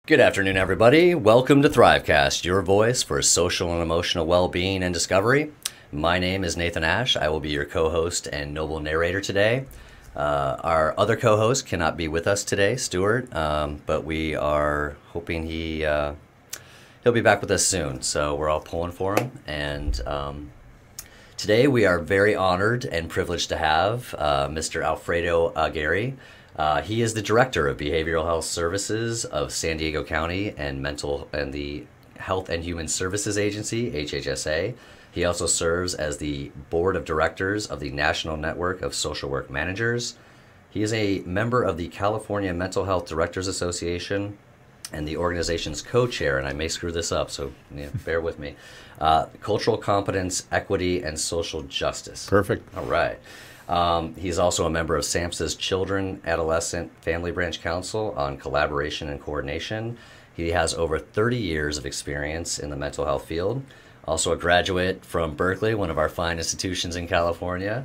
Good afternoon, everybody. Welcome to Thrivecast, your voice for social and emotional well-being and discovery. My name is Nathan Ash. I will be your co-host and noble narrator today. Our other co-host cannot be with us today, Stuart, but we are hoping he'll be back with us soon. So we're all pulling for him. And today we are very honored and privileged to have Mr. Alfredo Aguirre. He is the Director of Behavioral Health Services of San Diego County and the Health and Human Services Agency, HHSA. He also serves as the Board of Directors of the National Network of Social Work Managers. He is a member of the California Mental Health Directors Association and the organization's co-chair, and I may screw this up, so bear with me, Cultural Competence, Equity, and Social Justice. Perfect. All right. He's also a member of SAMHSA's Children, Adolescent, Family Branch Council on Collaboration and Coordination. He has over 30 years of experience in the mental health field. Also a graduate from Berkeley, one of our fine institutions in California.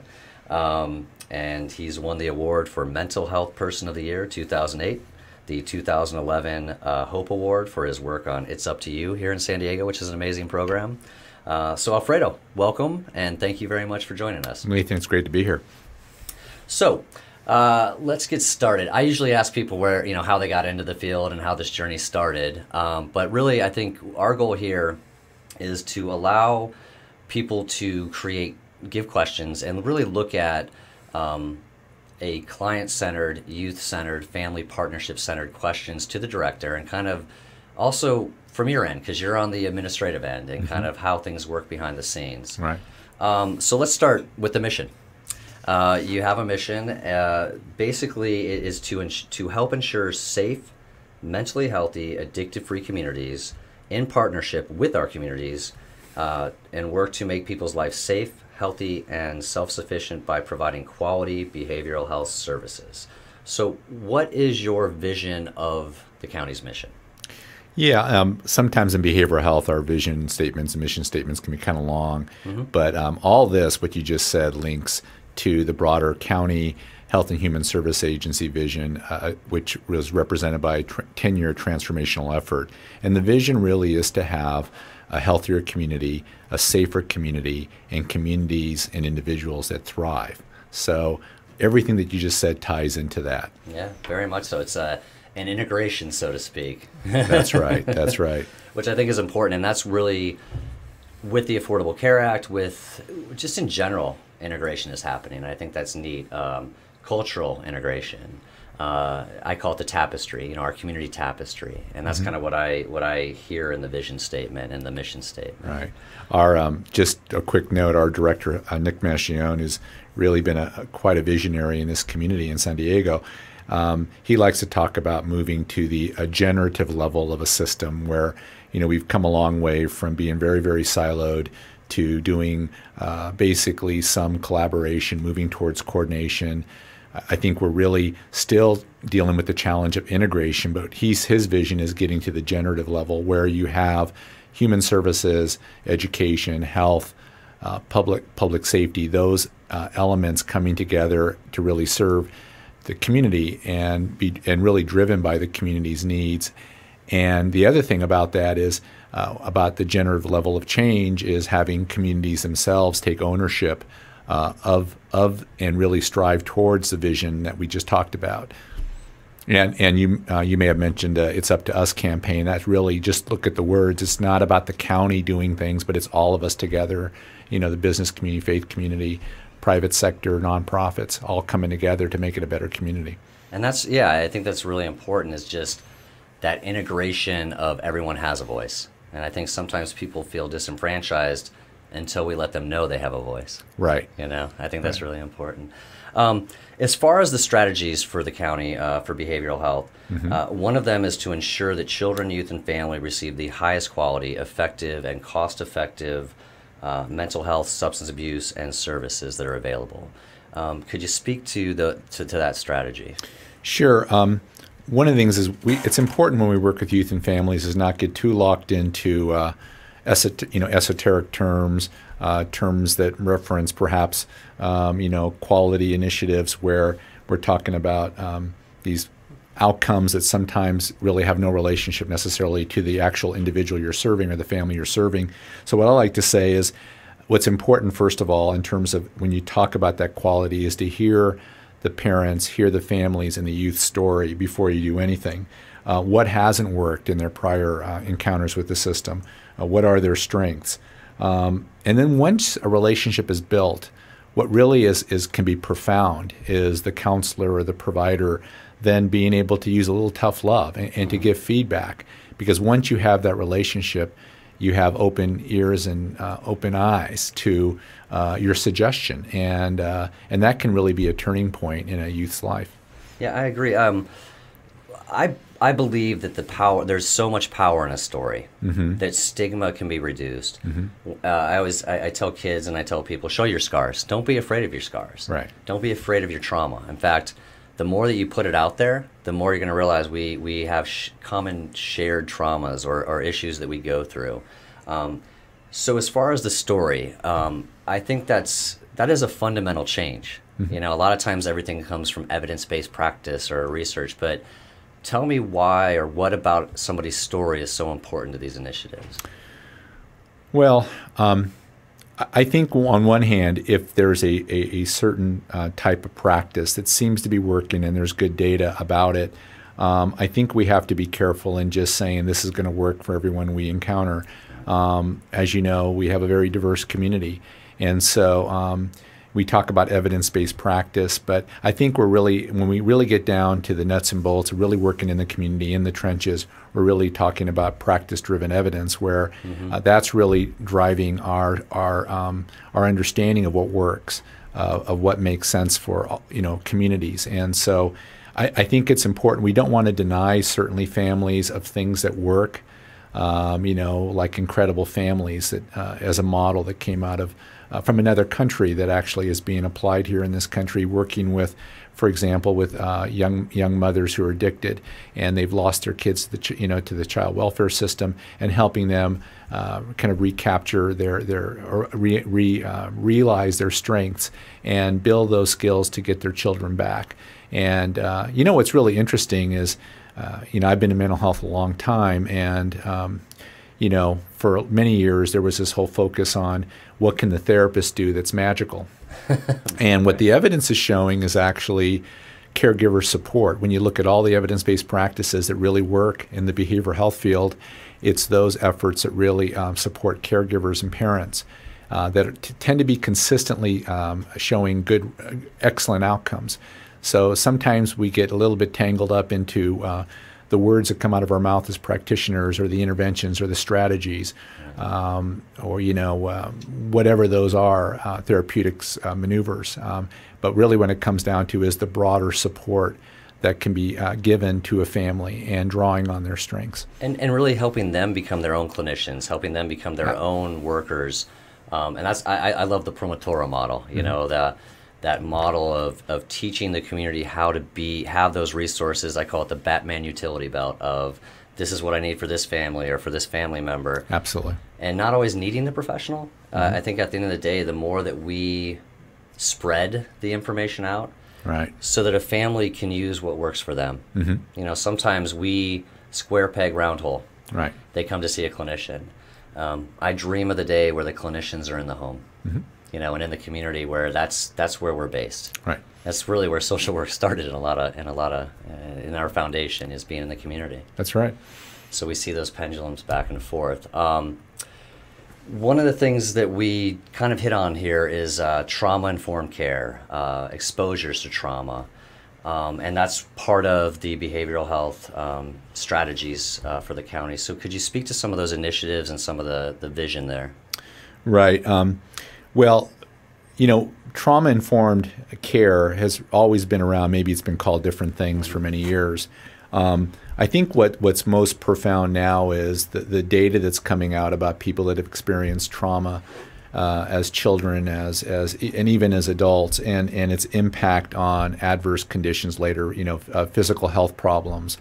And he's won the award for Mental Health Person of the Year 2008, the 2011 Hope Award for his work on It's Up to You here in San Diego, which is an amazing program. So Alfredo, welcome, and thank you very much for joining us. Nathan, it's great to be here. So let's get started. I usually ask people how they got into the field and how this journey started. But really, I think our goal here is to allow people to give questions and really look at a client-centered, youth-centered, family partnership-centered questions to the director, and kind of also from your end, because you're on the administrative end, and kind of how things work behind the scenes. Right. So let's start with the mission. You have a mission. Basically, it is to help ensure safe, mentally healthy, addictive-free communities in partnership with our communities, and work to make people's lives safe, healthy, and self-sufficient by providing quality behavioral health services. So what is your vision of the county's mission? Yeah, sometimes in behavioral health, our vision statements and mission statements can be kind of long, but all this, what you just said, links to the broader county Health and Human Service Agency vision, which was represented by a 10-year transformational effort. And the vision really is to have a healthier community, a safer community, and communities and individuals that thrive. So everything that you just said ties into that. Yeah, very much so. It's an integration, so to speak. That's right. That's right. Which I think is important, and that's really with the Affordable Care Act, with just in general, integration is happening. And I think that's neat. Cultural integration. I call it the tapestry, our community tapestry, and that's kind of what I hear in the vision statement and the mission statement. Right. Our just a quick note: our director Nick Mascione has really been quite a visionary in this community in San Diego. He likes to talk about moving to the generative level of a system where we've come a long way from being very, very siloed to doing basically some collaboration, moving towards coordination. I think we're really still dealing with the challenge of integration, but his vision is getting to the generative level where you have human services, education, health, public safety, those elements coming together to really serve the community and really driven by the community's needs. And the other thing about that is about the generative level of change is having communities themselves take ownership of and really strive towards the vision that we just talked about. And you may have mentioned It's Up to Us campaign. That's really just look at the words. It's not about the county doing things, but it's all of us together. The business community, faith community, private sector, nonprofits, all coming together to make it a better community. And I think that's really important, is just that integration of everyone has a voice. And I think sometimes people feel disenfranchised until we let them know they have a voice. Right. I think that's really important. As far as the strategies for the county for behavioral health, one of them is to ensure that children, youth, and family receive the highest quality, effective, and cost-effective mental health, substance abuse, and services that are available. Could you speak to that strategy? Sure. One of the things is it's important when we work with youth and families is not get too locked into esoteric terms, terms that reference perhaps quality initiatives where we're talking about these outcomes that sometimes really have no relationship necessarily to the actual individual you're serving or the family you're serving. So what I like to say is what's important, first of all, in terms of when you talk about that quality is to hear the parents, hear the families and the youth story before you do anything. What hasn't worked in their prior encounters with the system? What are their strengths? And then once a relationship is built, what really can be profound is the counselor or the provider then being able to use a little tough love and to give feedback. Because once you have that relationship, you have open ears and open eyes to your suggestion, and that can really be a turning point in a youth's life. Yeah, I agree. I believe that there's so much power in a story that stigma can be reduced. I tell kids and I tell people, show your scars. Don't be afraid of your scars. Right. Don't be afraid of your trauma. In fact, the more that you put it out there, the more you're going to realize we have common shared traumas or issues that we go through. So as far as the story, I think that is a fundamental change. You know, a lot of times everything comes from evidence-based practice or research, but tell me why or what about somebody's story is so important to these initiatives. Well, I think on one hand, if there's a certain type of practice that seems to be working and there's good data about it, I think we have to be careful in just saying this is going to work for everyone we encounter. As you know, we have a very diverse community, and so we talk about evidence-based practice, but I think when we really get down to the nuts and bolts of really working in the community, in the trenches, we're really talking about practice-driven evidence, where that's really driving our understanding of what works, of what makes sense for communities. And so I think it's important. We don't want to deny certainly families of things that work, like Incredible Families that as a model that came out of from another country that actually is being applied here in this country, working with, for example, with young mothers who are addicted and they've lost their kids to the child welfare system, and helping them kind of recapture realize their strengths and build those skills to get their children back. And what's really interesting is I've been in mental health a long time, and for many years there was this whole focus on what can the therapist do that's magical. And what the evidence is showing is actually caregiver support. When you look at all the evidence-based practices that really work in the behavioral health field, it's those efforts that really support caregivers and parents that tend to be consistently showing good, excellent outcomes. So sometimes we get a little bit tangled up into the words that come out of our mouth as practitioners, or the interventions, or the strategies, or whatever those are, therapeutics maneuvers. But really, when it comes down to is the broader support that can be given to a family and drawing on their strengths, and really helping them become their own clinicians, helping them become their own workers. And that's I love the Promotora model. That model of teaching the community how to have those resources. I call it the Batman utility belt of this is what I need for this family or for this family member. Absolutely. And not always needing the professional. I think at the end of the day, the more that we spread the information out, right, so that a family can use what works for them. Sometimes we square peg round hole. Right. They come to see a clinician. I dream of the day where the clinicians are in the home. And in the community where that's where we're based. Right. That's really where social work started in our foundation, is being in the community. That's right. So we see those pendulums back and forth. One of the things that we kind of hit on here is trauma-informed care, exposures to trauma, and that's part of the behavioral health strategies for the county. So could you speak to some of those initiatives and some of the vision there? Right. Well, trauma-informed care has always been around. Maybe it's been called different things for many years. I think what's most profound now is the data that's coming out about people that have experienced trauma as children, and even as adults, and its impact on adverse conditions later. Physical health problems,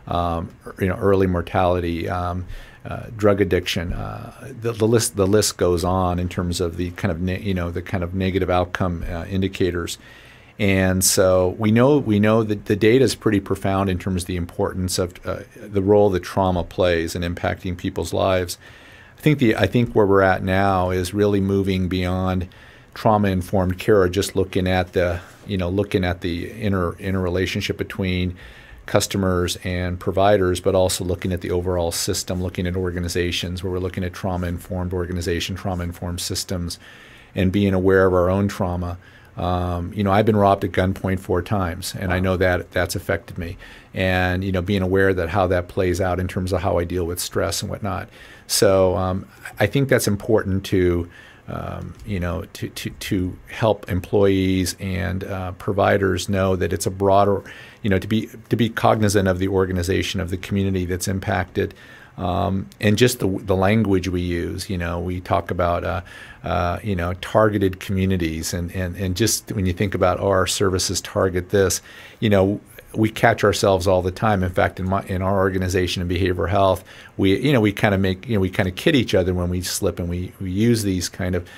early mortality. Drug addiction, the list goes on in terms of the kind of negative outcome indicators, And so we know that the data is pretty profound in terms of the importance of the role that trauma plays in impacting people's lives. I think where we're at now is really moving beyond trauma-informed care, or just looking at the interrelationship between customers and providers, but also looking at the overall system, looking at organizations where we're looking at trauma-informed organization, trauma-informed systems, and being aware of our own trauma. I've been robbed at gunpoint 4 times, and I know that that's affected me. And being aware that how that plays out in terms of how I deal with stress and whatnot. So I think that's important to help employees and providers know that it's a broader, to be cognizant of the organization, of the community that's impacted. And just the language we use, we talk about, targeted communities, and just when you think about, our services target this, we catch ourselves all the time. In fact, in our organization in behavioral health, we kind of kid each other when we slip, and we use these kind of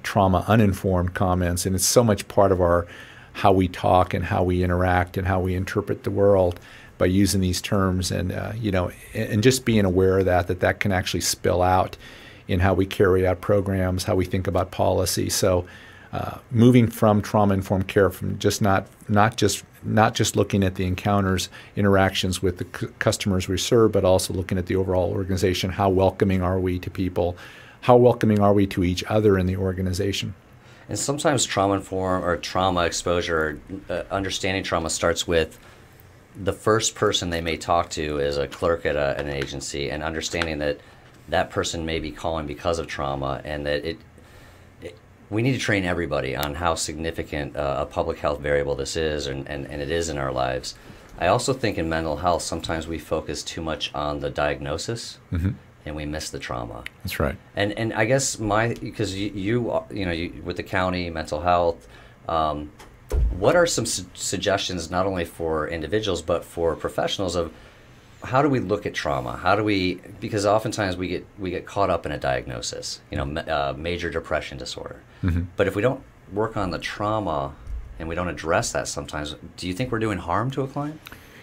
trauma uninformed comments, and it's so much part of how we talk and how we interact and how we interpret the world by using these terms, and and just being aware of that can actually spill out in how we carry out programs, how we think about policy. So moving from trauma-informed care, from just not just looking at the encounters, interactions with the customers we serve, but also looking at the overall organization. How welcoming are we to people? How welcoming are we to each other in the organization? And sometimes trauma-informed or trauma exposure, understanding trauma starts with the first person they may talk to is a clerk at an agency, and understanding that that person may be calling because of trauma, and that we need to train everybody on how significant a public health variable this is, and it is in our lives. I also think in mental health, sometimes we focus too much on the diagnosis, and we miss the trauma. That's right. And I guess because you with the county mental health, what are some suggestions, not only for individuals but for professionals, of how do we look at trauma? Because oftentimes we get caught up in a diagnosis, major depression disorder. But if we don't work on the trauma and we don't address that sometimes, do you think we're doing harm to a client?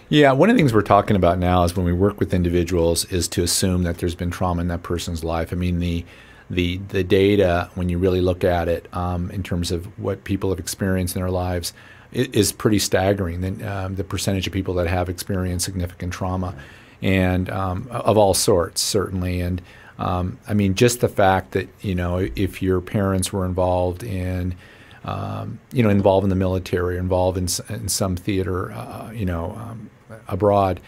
Yeah, one of the things we're talking about now is when we work with individuals is to assume that there's been trauma in that person's life. I mean, the data, when you really look at it in terms of what people have experienced in their lives, is pretty staggering. The percentage of people that have experienced significant trauma, and of all sorts, certainly. And I mean, just the fact that if your parents were involved in involved in the military, or involved in some theater, abroad,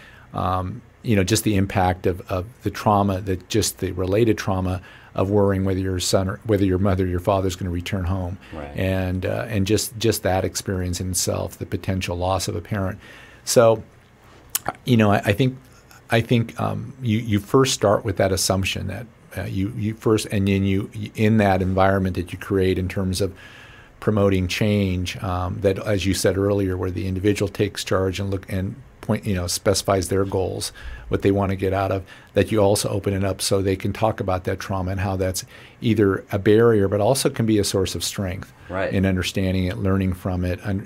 just the impact of the trauma, just the related trauma of worrying whether your son or whether your mother or your father is going to return home, right. And just that experience in itself, the potential loss of a parent. So, I think you first start with that assumption that you first, and then you in that environment that you create in terms of promoting change, that, as you said earlier, where the individual takes charge and specifies their goals, what they want to get out of, that you also open it up so they can talk about that trauma and how that's either a barrier, but also can be a source of strength, right, in understanding it, learning from it, and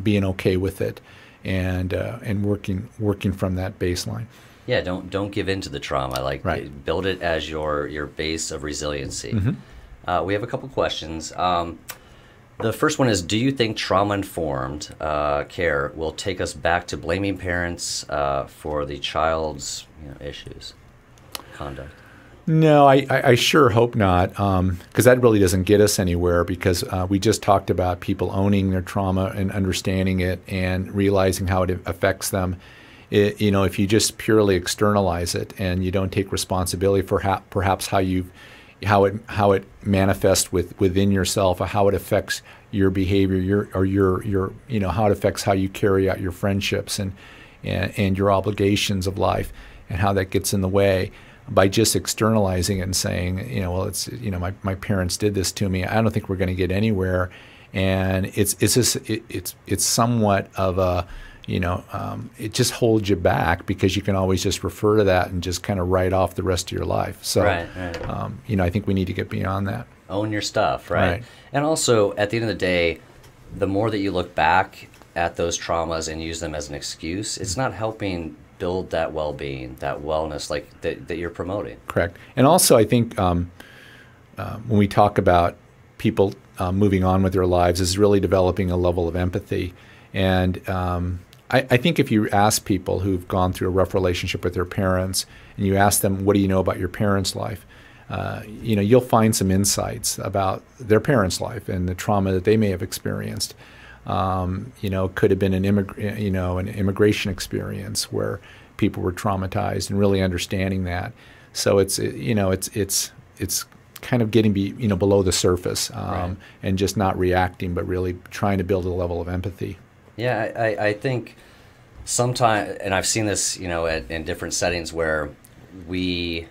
being okay with it, and working from that baseline. Yeah, don't give in to the trauma. Right. Build it as your base of resiliency. We have a couple questions. The first one is, do you think trauma-informed care will take us back to blaming parents for the child's issues, conduct? No, I sure hope not, because that really doesn't get us anywhere, because we just talked about people owning their trauma and understanding it and realizing how it affects them. If you just purely externalize it and you don't take responsibility for perhaps how it manifests within yourself, or how it affects your behavior, your how it affects how you carry out your friendships and your obligations of life, and how that gets in the way by just externalizing it and saying, it's my parents did this to me. I don't think we're going to get anywhere, and it's somewhat of a it just holds you back, because you can always just refer to that and just kind of write off the rest of your life. So, right. I think we need to get beyond that. Own your stuff, right? And also, at the end of the day, the more that you look back at those traumas and use them as an excuse, it's not helping build that well-being, that wellness like that you're promoting. Correct. And also, I think when we talk about people moving on with their lives, is really developing a level of empathy. And I think if you ask people who've gone through a rough relationship with their parents, and you ask them, what do you know about your parents' life? You'll find some insights about their parents' life and the trauma that they may have experienced. Could have been an immigration experience where people were traumatized, and really understanding that. So it's kind of getting below the surface, right. And just not reacting, but really trying to build a level of empathy. Yeah, I think sometimes, and I've seen this, in different settings where we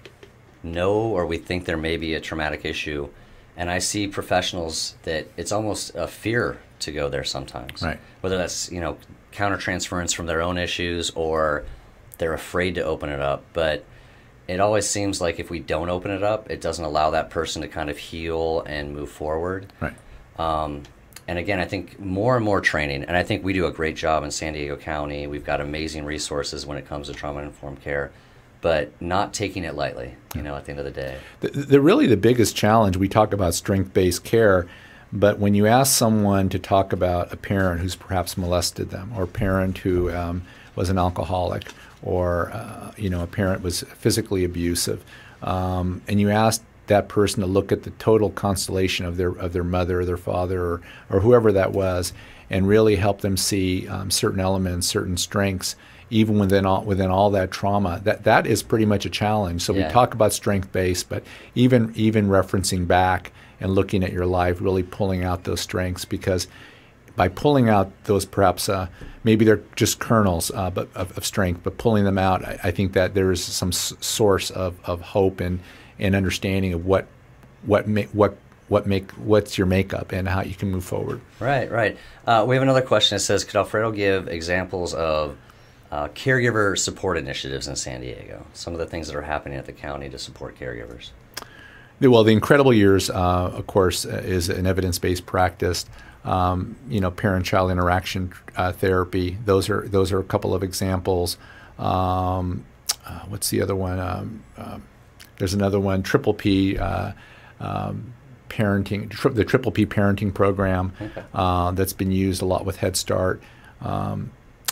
know or we think there may be a traumatic issue, and I see professionals that it's almost a fear to go there sometimes. Right. Whether that's, countertransference from their own issues, or they're afraid to open it up. But it always seems like if we don't open it up, it doesn't allow that person to kind of heal and move forward. Right. And again, I think more and more training, and I think we do a great job in San Diego County. We've got amazing resources when it comes to trauma-informed care, but not taking it lightly, at the end of the day. The biggest challenge, we talk about strength-based care, but when you ask someone to talk about a parent who's perhaps molested them, or a parent who was an alcoholic, or a parent was physically abusive, and you ask that person to look at the total constellation of their mother or their father or whoever that was, and really help them see certain elements, certain strengths, even within all that trauma, that is pretty much a challenge. So yeah. We talk about strength-based, but even referencing back and looking at your life, really pulling out those strengths, because by pulling out those, perhaps maybe they're just kernels but of strength, but pulling them out, I think that there is some source of hope and understanding of what's your makeup and how you can move forward. Right. We have another question that says, could Alfredo give examples of caregiver support initiatives in San Diego? Some of the things that are happening at the county to support caregivers. Well, the Incredible Years, of course, is an evidence-based practice. Parent-child interaction therapy. Those are a couple of examples. What's the other one? There's another one, Triple P parenting, the Triple P parenting program. Okay. That's been used a lot with Head Start.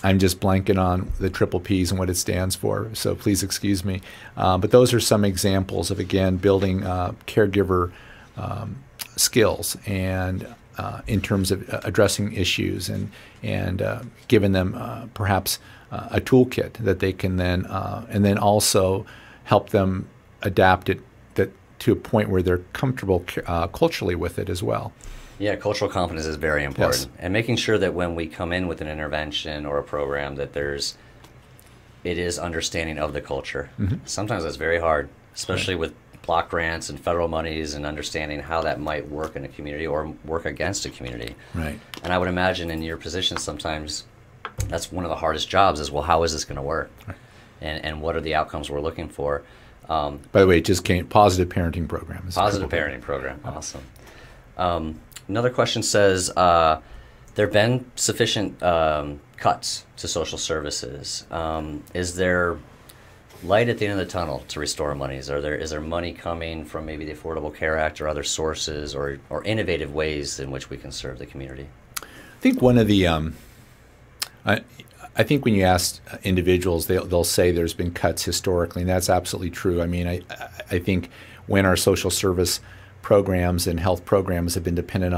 I'm just blanking on the Triple Ps and what it stands for, so please excuse me. But those are some examples of, again, building caregiver skills and in terms of addressing issues and giving them perhaps a toolkit that they can then and then also help them adapt it to a point where they're comfortable culturally with it as well. Yeah, cultural competence is very important. Yes. And making sure that when we come in with an intervention or a program that it is understanding of the culture. Mm-hmm. Sometimes that's very hard, especially with block grants and federal monies, and understanding how that might work in a community or work against a community. Right. And I would imagine in your position sometimes that's one of the hardest jobs is, well, how is this going to work? Right. And what are the outcomes we're looking for? By the way, it just came, positive parenting program. Positive parenting program, awesome. Another question says, there have been sufficient cuts to social services. Is there light at the end of the tunnel to restore monies? Is there money coming from maybe the Affordable Care Act or other sources or innovative ways in which we can serve the community? I think one of the, I think when you ask individuals, they'll say there's been cuts historically, and that's absolutely true. I mean, I think when our social service programs and health programs have been dependent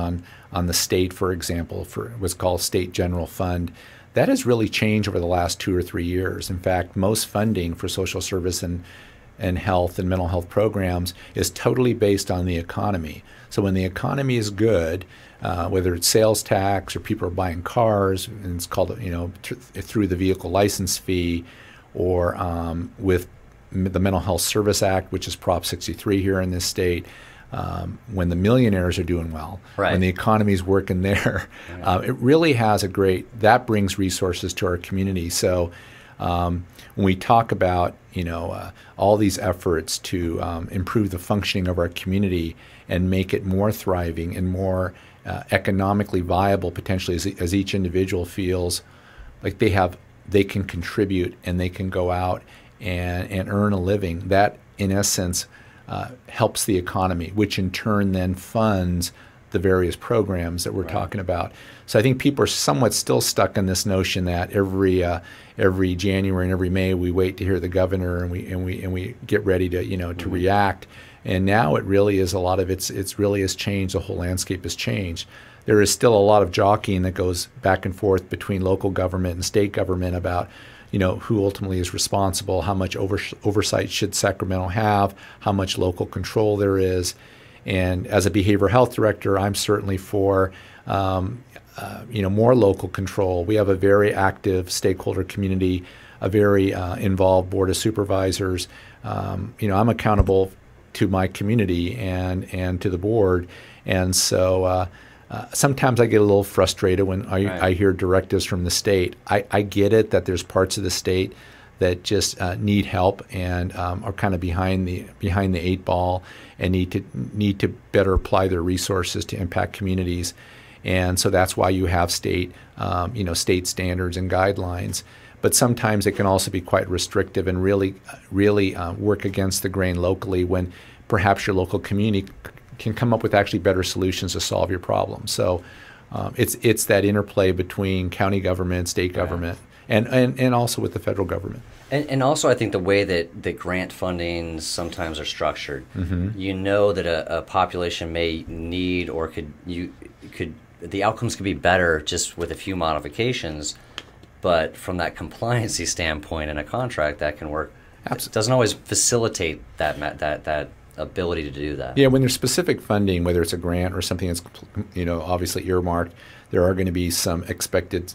on the state, for example, for what's called State General Fund, that has really changed over the last 2 or 3 years. In fact, most funding for social service and health and mental health programs is totally based on the economy. So when the economy is good, whether it's sales tax or people are buying cars, and it's called, through the vehicle license fee, or with the Mental Health Service Act, which is Prop 63 here in this state, when the millionaires are doing well, right, when the economy's working there, it really has that brings resources to our community. So When we talk about all these efforts to improve the functioning of our community and make it more thriving and more economically viable, potentially as each individual feels like they can contribute and they can go out and earn a living, that in essence helps the economy, which in turn then funds the various programs that we're talking about. So I think people are somewhat still stuck in this notion that every January and every May we wait to hear the governor and we get ready to to react. And now it really is a lot of it's really has changed. The whole landscape has changed. There is still a lot of jockeying that goes back and forth between local government and state government about who ultimately is responsible, how much oversight should Sacramento have, how much local control there is. And as a behavioral health director, I'm certainly for more local control. We have a very active stakeholder community, a very involved board of supervisors. I'm accountable to my community and to the board, and so sometimes I get a little frustrated when I hear directives from the state. I get it that there's parts of the state that just need help and are kind of behind the eight ball and need to better apply their resources to impact communities. And so that's why you have state standards and guidelines. But sometimes it can also be quite restrictive and really work against the grain locally when perhaps your local community can come up with actually better solutions to solve your problem. So it's that interplay between county government, state government, and also with the federal government. And also I think the way that grant funding sometimes are structured, that a population may need or the outcomes could be better just with a few modifications, but from that compliancy standpoint in a contract that can work. Absolutely. It doesn't always facilitate that ability to do that. Yeah, when there's specific funding, whether it's a grant or something that's obviously earmarked, there are going to be some expected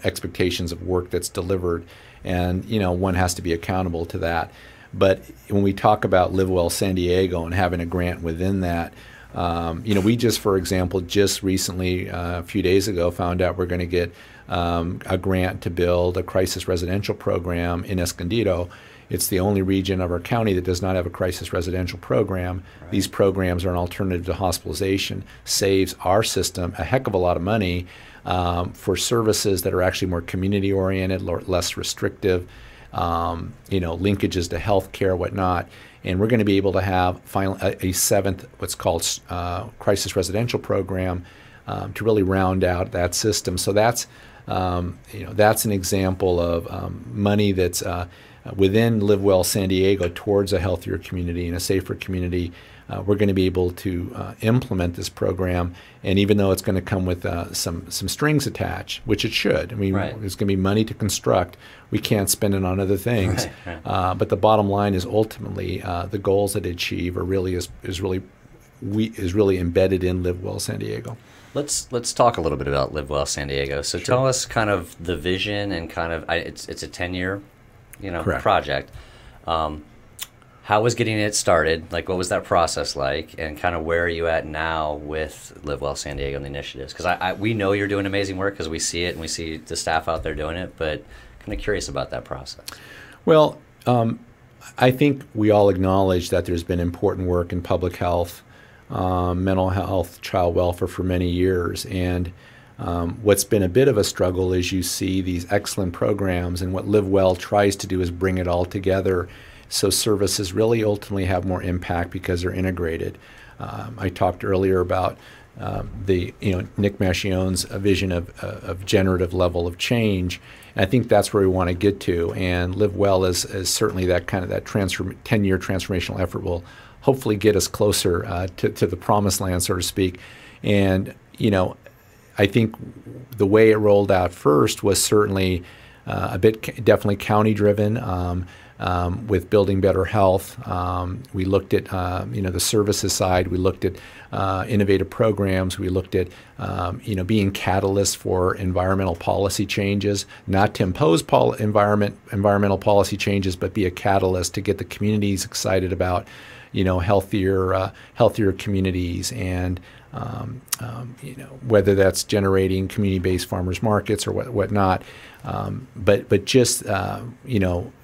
expectations of work that's delivered, and one has to be accountable to that. But when we talk about Live Well San Diego and having a grant within that, we for example, just recently, a few days ago, found out we're going to get a grant to build a crisis residential program in Escondido. It's the only region of our county that does not have a crisis residential program. Right. These programs are an alternative to hospitalization, saves our system a heck of a lot of money for services that are actually more community-oriented, less restrictive, linkages to health care, whatnot. And we're going to be able to have a seventh, what's called crisis residential program to really round out that system. So that's an example of money that's within Live Well San Diego towards a healthier community and a safer community. We're going to be able to implement this program, and even though it's going to come with some strings attached, which it should. I mean, there's going to be money to construct. We can't spend it on other things. But the bottom line is ultimately the goals that it achieve are really embedded in Live Well San Diego. Let's talk a little bit about Live Well San Diego. So tell us kind of the vision and kind of it's a 10-year project. How was getting it started? Like, what was that process like? And kind of where are you at now with Live Well San Diego and the initiatives? Because we know you're doing amazing work because we see it and we see the staff out there doing it, but kind of curious about that process. Well, I think we all acknowledge that there's been important work in public health, mental health, child welfare for many years. And what's been a bit of a struggle is you see these excellent programs, and what Live Well tries to do is bring it all together so services really ultimately have more impact because they're integrated. I talked earlier about Nick Maschione's vision of generative level of change. And I think that's where we want to get to. And Live Well is certainly that 10-year transformational effort will hopefully get us closer to the promised land, so to speak. And I think the way it rolled out first was certainly definitely county driven. With building better health, we looked at the services side. We looked at innovative programs. We looked at being catalysts for environmental policy changes, not to impose environmental policy changes, but be a catalyst to get the communities excited about healthier communities and whether that's generating community-based farmers markets or whatnot. But just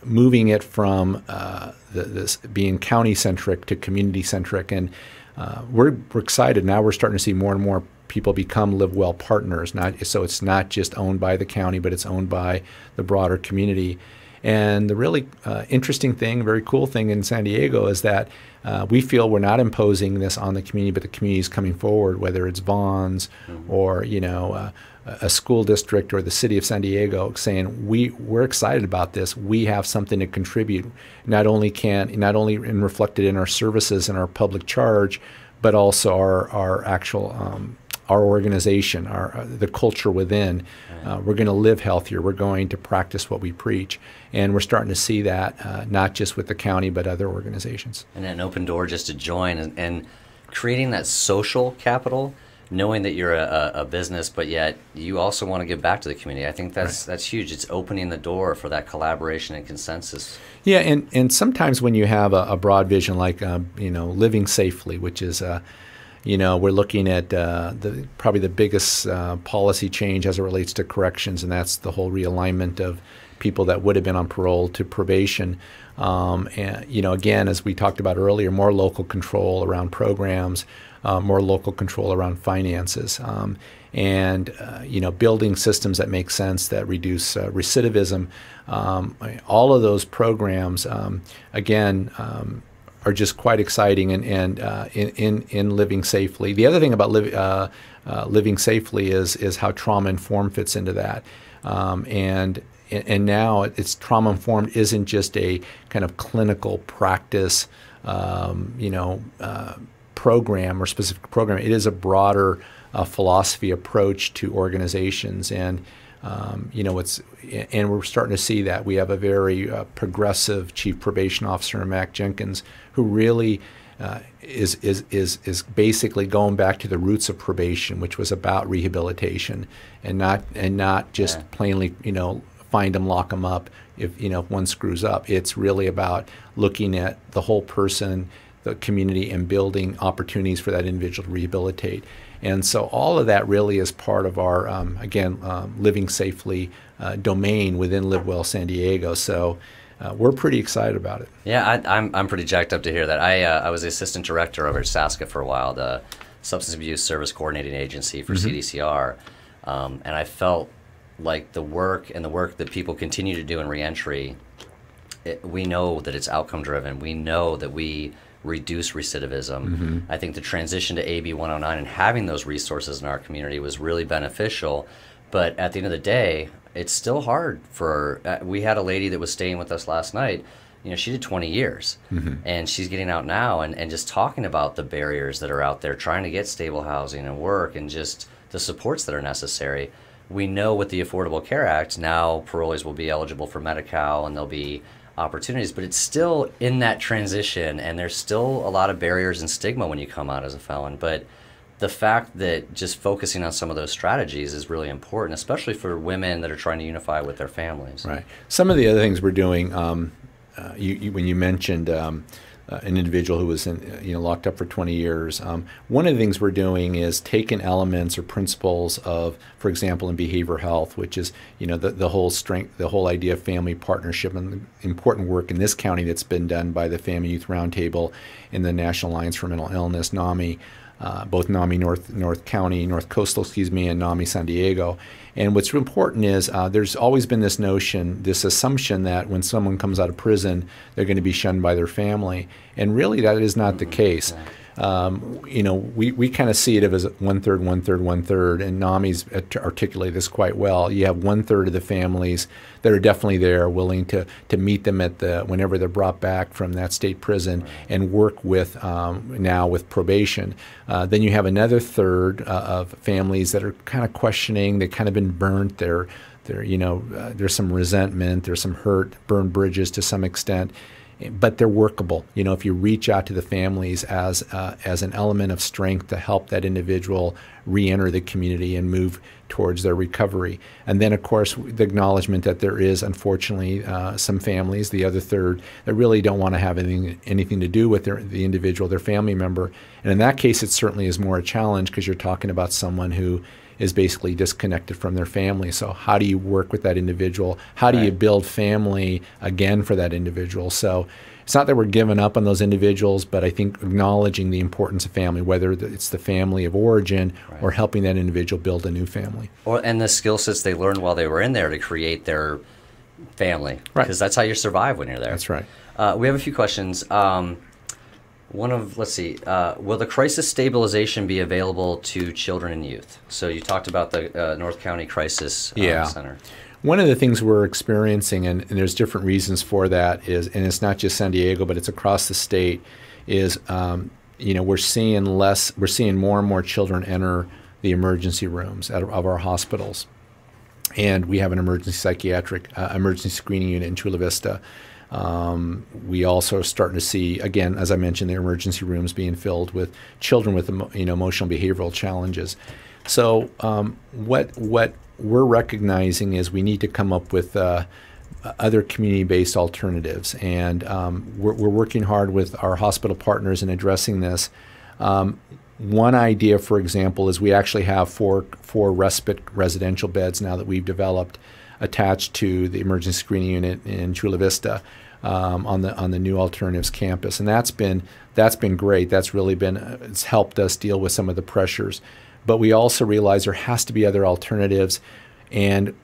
moving it from this being county-centric to community-centric, and we're excited now. We're starting to see more and more people become Live Well partners. So it's not just owned by the county, but it's owned by the broader community. And the really interesting thing, very cool thing in San Diego is that we feel we're not imposing this on the community, but the community is coming forward, whether it's Vons or a school district or the city of San Diego, saying we're excited about this. We have something to contribute, not only reflected in our services and our public charge, but also our actual our organization, the culture within. We're going to live healthier. We're going to practice what we preach. And we're starting to see that not just with the county, but other organizations. And an open door just to join and creating that social capital, knowing that you're a business, but yet you also want to give back to the community. I think that's huge. It's opening the door for that collaboration and consensus. Yeah, and sometimes when you have a broad vision like living safely, which is we're looking at probably the biggest policy change as it relates to corrections, and that's the whole realignment of people that would have been on parole to probation. And again, as we talked about earlier, more local control around programs, more local control around finances, and building systems that make sense, that reduce recidivism. All of those programs, are just quite exciting and in living safely. The other thing about living safely is how trauma informed fits into that, and now it's trauma informed isn't just a kind of clinical practice, program or specific program. It is a broader philosophy approach to organizations, and we're starting to see that. We have a very progressive chief probation officer, Mac Jenkins, who really is basically going back to the roots of probation, which was about rehabilitation, and not just plainly find them, lock them up if one screws up. It's really about looking at the whole person, the community, and building opportunities for that individual to rehabilitate. And so all of that really is part of our, living safely domain within Live Well San Diego. So we're pretty excited about it. Yeah, I'm pretty jacked up to hear that. I was the assistant director over at SASCA for a while, the Substance Abuse Service Coordinating Agency for CDCR, and I felt like the work that people continue to do in reentry, we know that it's outcome driven. We know that we reduce recidivism. I think the transition to AB 109 and having those resources in our community was really beneficial. But at the end of the day, it's still hard for, we had a lady that was staying with us last night. She did 20 years and she's getting out now, and just talking about the barriers that are out there, trying to get stable housing and work and just the supports that are necessary. We know with the Affordable Care Act, now parolees will be eligible for Medi-Cal and there'll be opportunities, but it's still in that transition, and there's still a lot of barriers and stigma when you come out as a felon. But the fact that just focusing on some of those strategies is really important, especially for women that are trying to unify with their families. Right. Some of the other things we're doing, when you mentioned an individual who was locked up for 20 years. One of the things we're doing is taking elements or principles of, for example, in behavioral health, which is the whole idea of family partnership, and the important work in this county that's been done by the Family Youth Roundtable and the National Alliance for Mental Illness, NAMI, both NAMI North County, North Coastal, and NAMI San Diego. And what's important is there's always been this notion, this assumption that when someone comes out of prison, they're going to be shunned by their family. And really that is not the case. We kind of see it as 1/3, 1/3, 1/3, and NAMI's articulate this quite well. You have 1/3 of the families that are definitely there, willing to meet them whenever they're brought back from that state prison and work with now with probation. Then you have another third of families that are kind of questioning. They've kind of been burnt. There's some resentment. There's some hurt, burned bridges to some extent. but they're workable. You know, if you reach out to the families as an element of strength to help that individual re-enter the community and move towards their recovery. And then, of course, the acknowledgement that there is, unfortunately, some families, the other third, that really don't want to have anything to do with the individual, their family member. And in that case, it certainly is more a challenge because you're talking about someone who is basically disconnected from their family. So how do you work with that individual? How do you build family again for that individual? So it's not that we're giving up on those individuals, but I think acknowledging the importance of family, whether it's the family of origin or helping that individual build a new family. And the skill sets they learned while they were in there to create their family. Because that's how you survive when you're there. That's right. We have a few questions. Let's see, will the crisis stabilization be available to children and youth? So you talked about the North County Crisis Center. One of the things we're experiencing, and there's different reasons for that, is, and it's not just San Diego, but it's across the state, is we're seeing more and more children enter the emergency rooms of our hospitals, and we have an emergency psychiatric emergency screening unit in Chula Vista. We also are starting to see, again, as I mentioned, the emergency rooms being filled with children with emotional behavioral challenges. So what we're recognizing is we need to come up with other community-based alternatives, and we're working hard with our hospital partners in addressing this. One idea, for example, is we actually have four respite residential beds now that we've developed attached to the emergency screening unit in Chula Vista on the New Alternatives campus, and that's been great. That's really it's helped us deal with some of the pressures. But we also realize there has to be other alternatives, and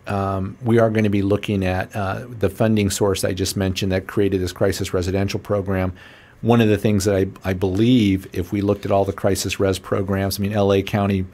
we are going to be looking at the funding source I just mentioned that created this crisis residential program. One of the things that I believe, if we looked at all the crisis res programs, I mean, LA County,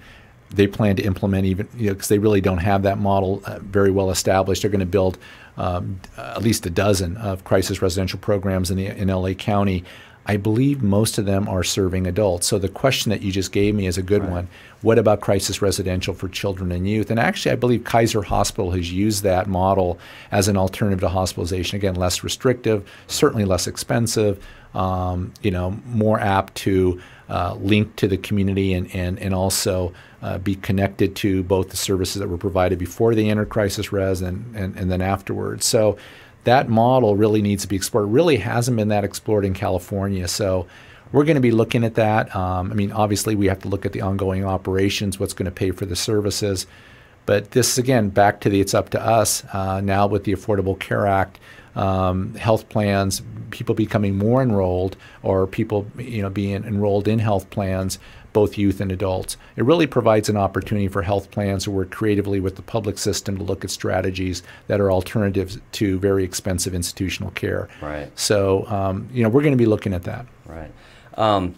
they plan to implement even, because they really don't have that model very well established. They're going to build at least a dozen of crisis residential programs in LA County. I believe most of them are serving adults. So the question that you just gave me is a good one. What about crisis residential for children and youth? And actually, I believe Kaiser Hospital has used that model as an alternative to hospitalization. Again, less restrictive, certainly less expensive, more apt to link to the community and also be connected to both the services that were provided before they entered crisis res and then afterwards. So that model really needs to be explored. It really hasn't been that explored in California. So we're going to be looking at that. Obviously, we have to look at the ongoing operations, what's going to pay for the services. But this, again, back to it's up to us now with the Affordable Care Act, health plans, people becoming more enrolled, or people being enrolled in health plans, both youth and adults. It really provides an opportunity for health plans to work creatively with the public system to look at strategies that are alternatives to very expensive institutional care. Right. So, we're going to be looking at that. Right. I'll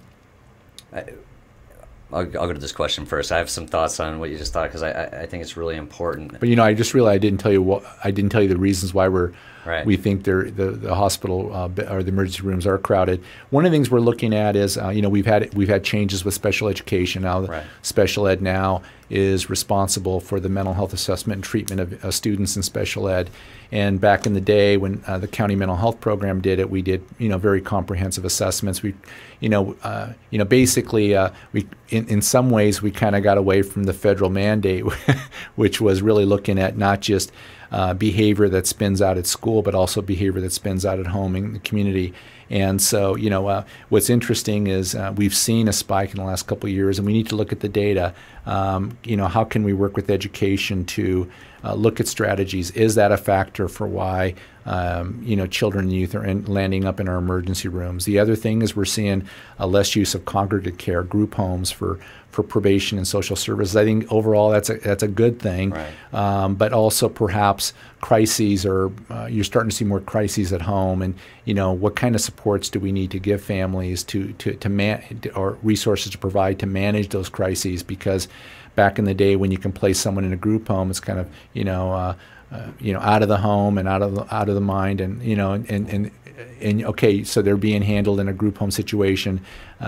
go to this question first. I have some thoughts on what you just thought because I think it's really important. But I just realized I didn't tell you the reasons why we think the hospital or the emergency rooms are crowded. One of the things we're looking at is we've had changes with special education now. Special ed now is responsible for the mental health assessment and treatment of students in special ed. And back in the day when the county mental health program did it, we did very comprehensive assessments. We basically in some ways we kind of got away from the federal mandate, which was really looking at not just behavior that spins out at school, but also behavior that spins out at home in the community. And so, what's interesting is we've seen a spike in the last couple of years, and we need to look at the data. How can we work with education to look at strategies? Is that a factor for why children and youth are landing up in our emergency rooms? The other thing is we're seeing less use of congregate care, group homes for probation and social services. I think overall that's a good thing, but also perhaps crises, or you're starting to see more crises at home, and what kind of supports do we need to give families or resources to provide to manage those crises? Because back in the day when you can place someone in a group home, it's kind of out of the home and out of the mind, and okay, so they're being handled in a group home situation.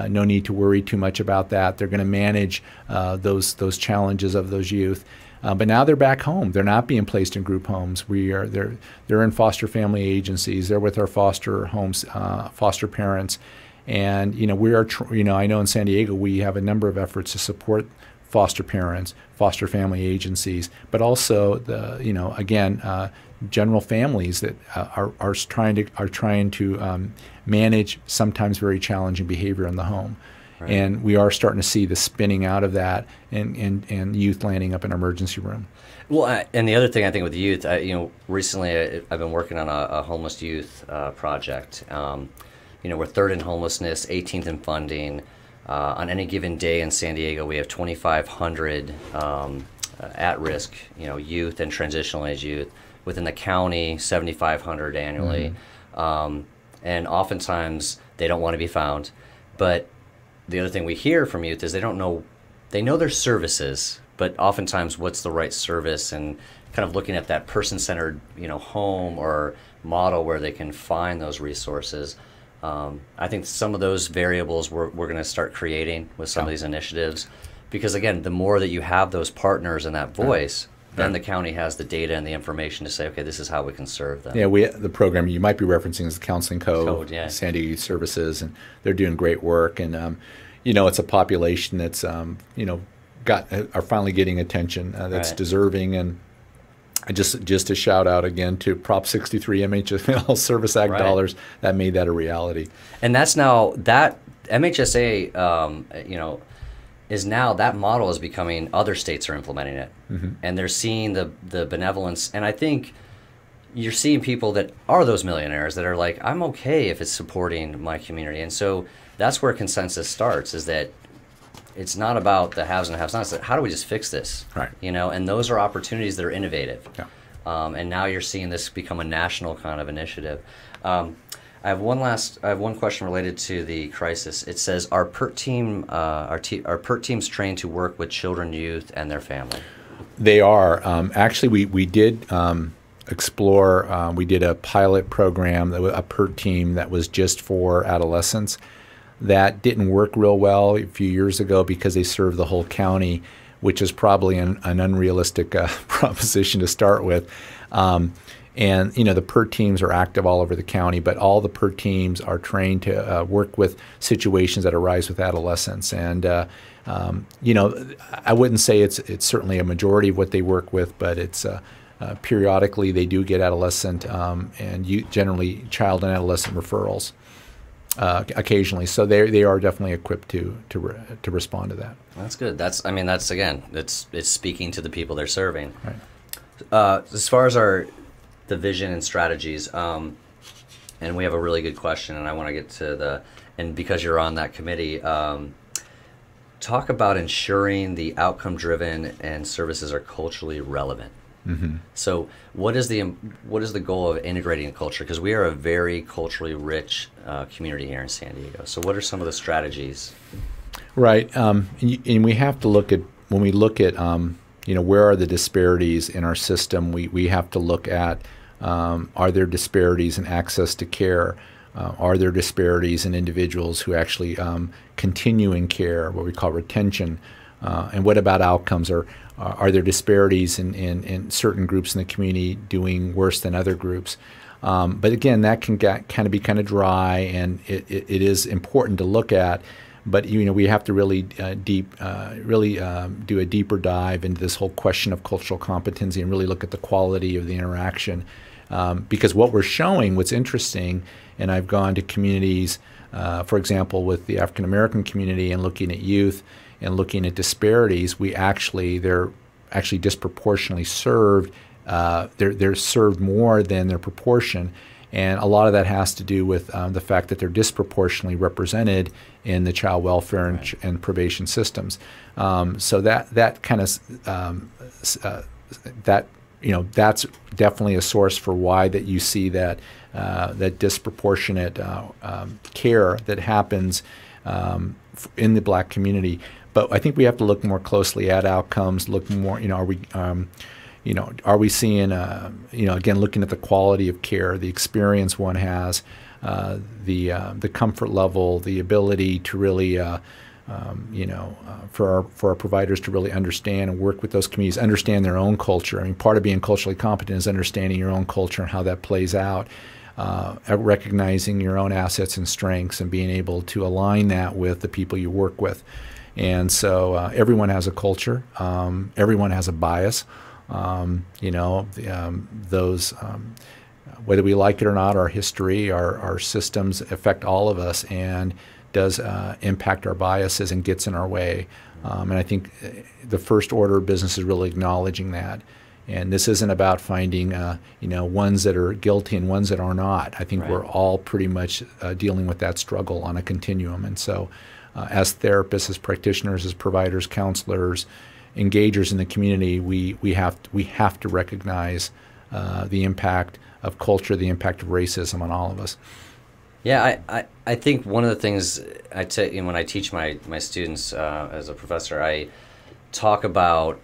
No need to worry too much about that. They're going to manage those challenges of those youth. But now they're back home. They're not being placed in group homes. They're in foster family agencies. They're with our foster homes, foster parents, and we are. I know in San Diego we have a number of efforts to support foster parents, foster family agencies, but also general families that are trying to manage sometimes very challenging behavior in the home. Right. And we are starting to see the spinning out of that and youth landing up in an emergency room. Well, and the other thing I think with youth, recently I've been working on a homeless youth project. We're third in homelessness, 18th in funding. On any given day in San Diego, we have 2,500 at-risk, youth and transitional age youth. Within the county, 7,500 annually. Mm-hmm. And oftentimes they don't want to be found. But the other thing we hear from youth is they know their services, but oftentimes what's the right service, and kind of looking at that person-centered, home or model where they can find those resources. I think some of those variables we're going to start creating with some of these initiatives, because again, the more that you have those partners and that voice, then the county has the data and the information to say, okay, this is how we can serve them. Yeah, the program you might be referencing is the Counseling Code, San Diego Youth Services, and they're doing great work. And it's a population that's are finally getting attention that's deserving. And just a shout out again to Prop 63 MHSA Service Act dollars that made that a reality. And that's now that MHSA, is now that model is becoming, other states are implementing it. Mm-hmm. And they're seeing the benevolence. And I think you're seeing people that are those millionaires that are like, I'm okay if it's supporting my community. And so that's where consensus starts, is that it's not about the haves and the have-nots. How do we just fix this? Right. And those are opportunities that are innovative. Yeah. And now you're seeing this become a national kind of initiative. I have one question related to the crisis. It says, are PERT teams trained to work with children, youth, and their family? They are. Actually, we did explore. We did a pilot program, a PERT team that was just for adolescents. That didn't work real well a few years ago because they served the whole county, which is probably an unrealistic proposition to start with. And the PERT teams are active all over the county, but all the PERT teams are trained to work with situations that arise with adolescents. And I wouldn't say it's certainly a majority of what they work with, but it's periodically they do get adolescent and generally child and adolescent referrals occasionally. So they are definitely equipped to respond to that. That's good. That's again, it's speaking to the people they're serving. Right. As far as the vision and strategies, and we have a really good question, and I want to get to and because you're on that committee, talk about ensuring the outcome-driven and services are culturally relevant. Mm-hmm. So what is the goal of integrating culture? Because we are a very culturally rich community here in San Diego. So what are some of the strategies? Right, and we have to look at, when we look at where are the disparities in our system, we have to look at are there disparities in access to care? Are there disparities in individuals who actually continue in care, what we call retention? And what about outcomes? Are there disparities in certain groups in the community doing worse than other groups? But again, that can be kind of dry, and it is important to look at. But we have to really do a deeper dive into this whole question of cultural competency and really look at the quality of the interaction. Because what we're showing, what's interesting, and I've gone to communities, for example, with the African American community and looking at youth and looking at disparities, they're actually disproportionately served. They're served more than their proportion. And a lot of that has to do with the fact that they're disproportionately represented in the child welfare and probation systems. So that kind of that's definitely a source for why that you see that that disproportionate care that happens in the Black community. But I think we have to look more closely at outcomes. Look more, are we seeing, again, looking at the quality of care, the experience one has, the comfort level, the ability to really for our providers to really understand and work with those communities, understand their own culture. I mean, part of being culturally competent is understanding your own culture and how that plays out, recognizing your own assets and strengths and being able to align that with the people you work with. And so everyone has a culture. Everyone has a bias. Whether we like it or not, our history, our systems affect all of us and does impact our biases and gets in our way. And I think the first order of business is really acknowledging that. And this isn't about finding, ones that are guilty and ones that are not. I think we're all pretty much dealing with that struggle on a continuum. And so as therapists, as practitioners, as providers, counselors, engagers in the community, we have to recognize the impact of culture, the impact of racism on all of us. Yeah, I think one of the things I say when I teach my students as a professor, I talk about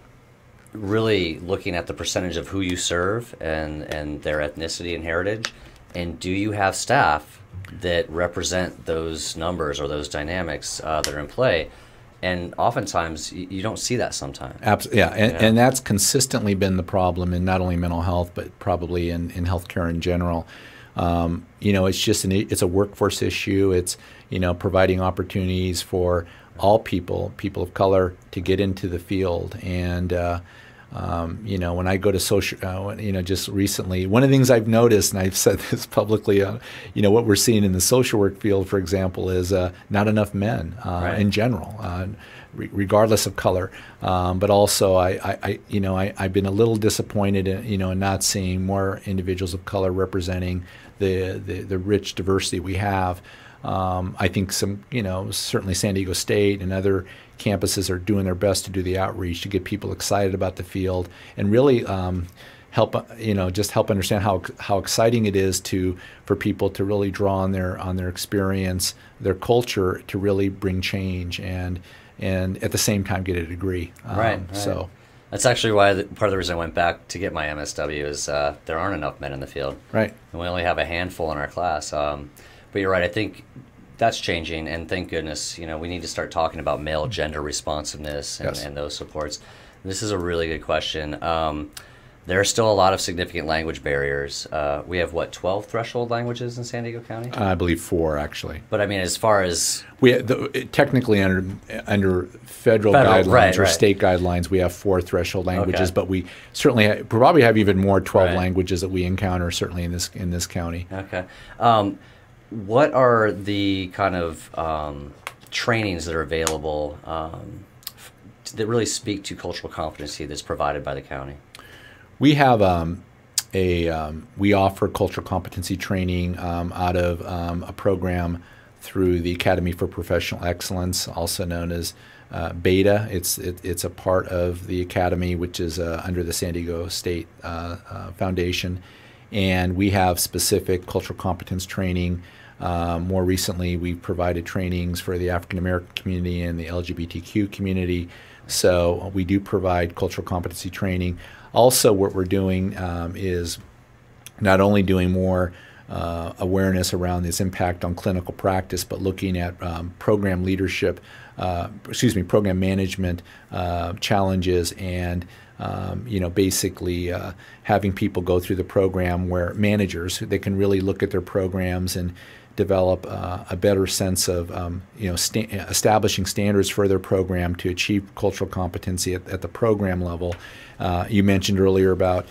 really looking at the percentage of who you serve and their ethnicity and heritage, and do you have staff that represent those numbers or those dynamics that are in play? And oftentimes you don't see that sometimes. Absolutely, yeah, and that's consistently been the problem in not only mental health but probably in healthcare in general. It's just it's a workforce issue. It's providing opportunities for all people of color to get into the field. And when I go to social, just recently, one of the things I've noticed, and I've said this publicly, what we're seeing in the social work field, for example, is not enough men in general, regardless of color. But also, I've been a little disappointed, in not seeing more individuals of color representing the rich diversity we have. I think certainly San Diego State and other campuses are doing their best to do the outreach to get people excited about the field and really help understand how exciting it is for people to really draw on their experience, their culture to really bring change and at the same time get a degree. Right. So that's actually why part of the reason I went back to get my MSW is there aren't enough men in the field. Right. And we only have a handful in our class. But you're right. I think that's changing, and thank goodness. We need to start talking about male gender responsiveness and those supports. This is a really good question. There are still a lot of significant language barriers. We have 12 threshold languages in San Diego County? I believe 4 actually. But I mean, as far as technically under federal guidelines or state guidelines, we have 4 threshold languages. But we certainly probably have even more 12 languages that we encounter certainly in this county. Okay. What are the kind of trainings that are available that really speak to cultural competency that's provided by the county? We have we offer cultural competency training out of a program through the Academy for Professional Excellence, also known as BETA. It's a part of the academy, which is under the San Diego State Foundation, and we have specific cultural competence training. More recently, we've provided trainings for the African American community and the LGBTQ community. So we do provide cultural competency training. Also, what we're doing is not only doing more awareness around this impact on clinical practice, but looking at program leadership, program management challenges, and basically having people go through the program where managers, they can really look at their programs and develop a better sense of establishing standards for their program to achieve cultural competency at the program level. You mentioned earlier about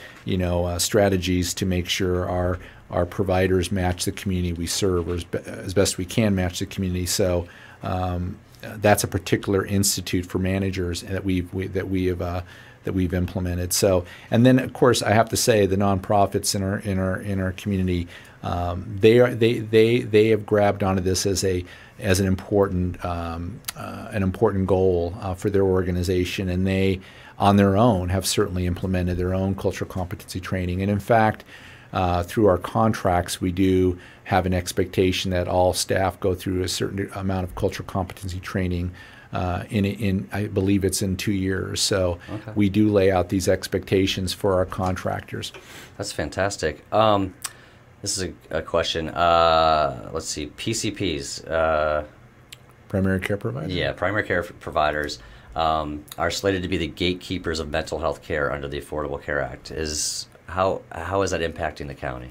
strategies to make sure our providers match the community we serve, or as best we can match the community. So that's a particular institute for managers that we've implemented. So, and then of course I have to say the nonprofits in our community, they have grabbed onto this as an important goal for their organization, and they on their own have certainly implemented their own cultural competency training. And in fact, through our contracts, we do have an expectation that all staff go through a certain amount of cultural competency training. I believe it's in 2 years. So we do lay out these expectations for our contractors. That's fantastic. This is a question. Let's see, PCPs. Primary care providers? Yeah, primary care providers are slated to be the gatekeepers of mental health care under the Affordable Care Act. How is that impacting the county?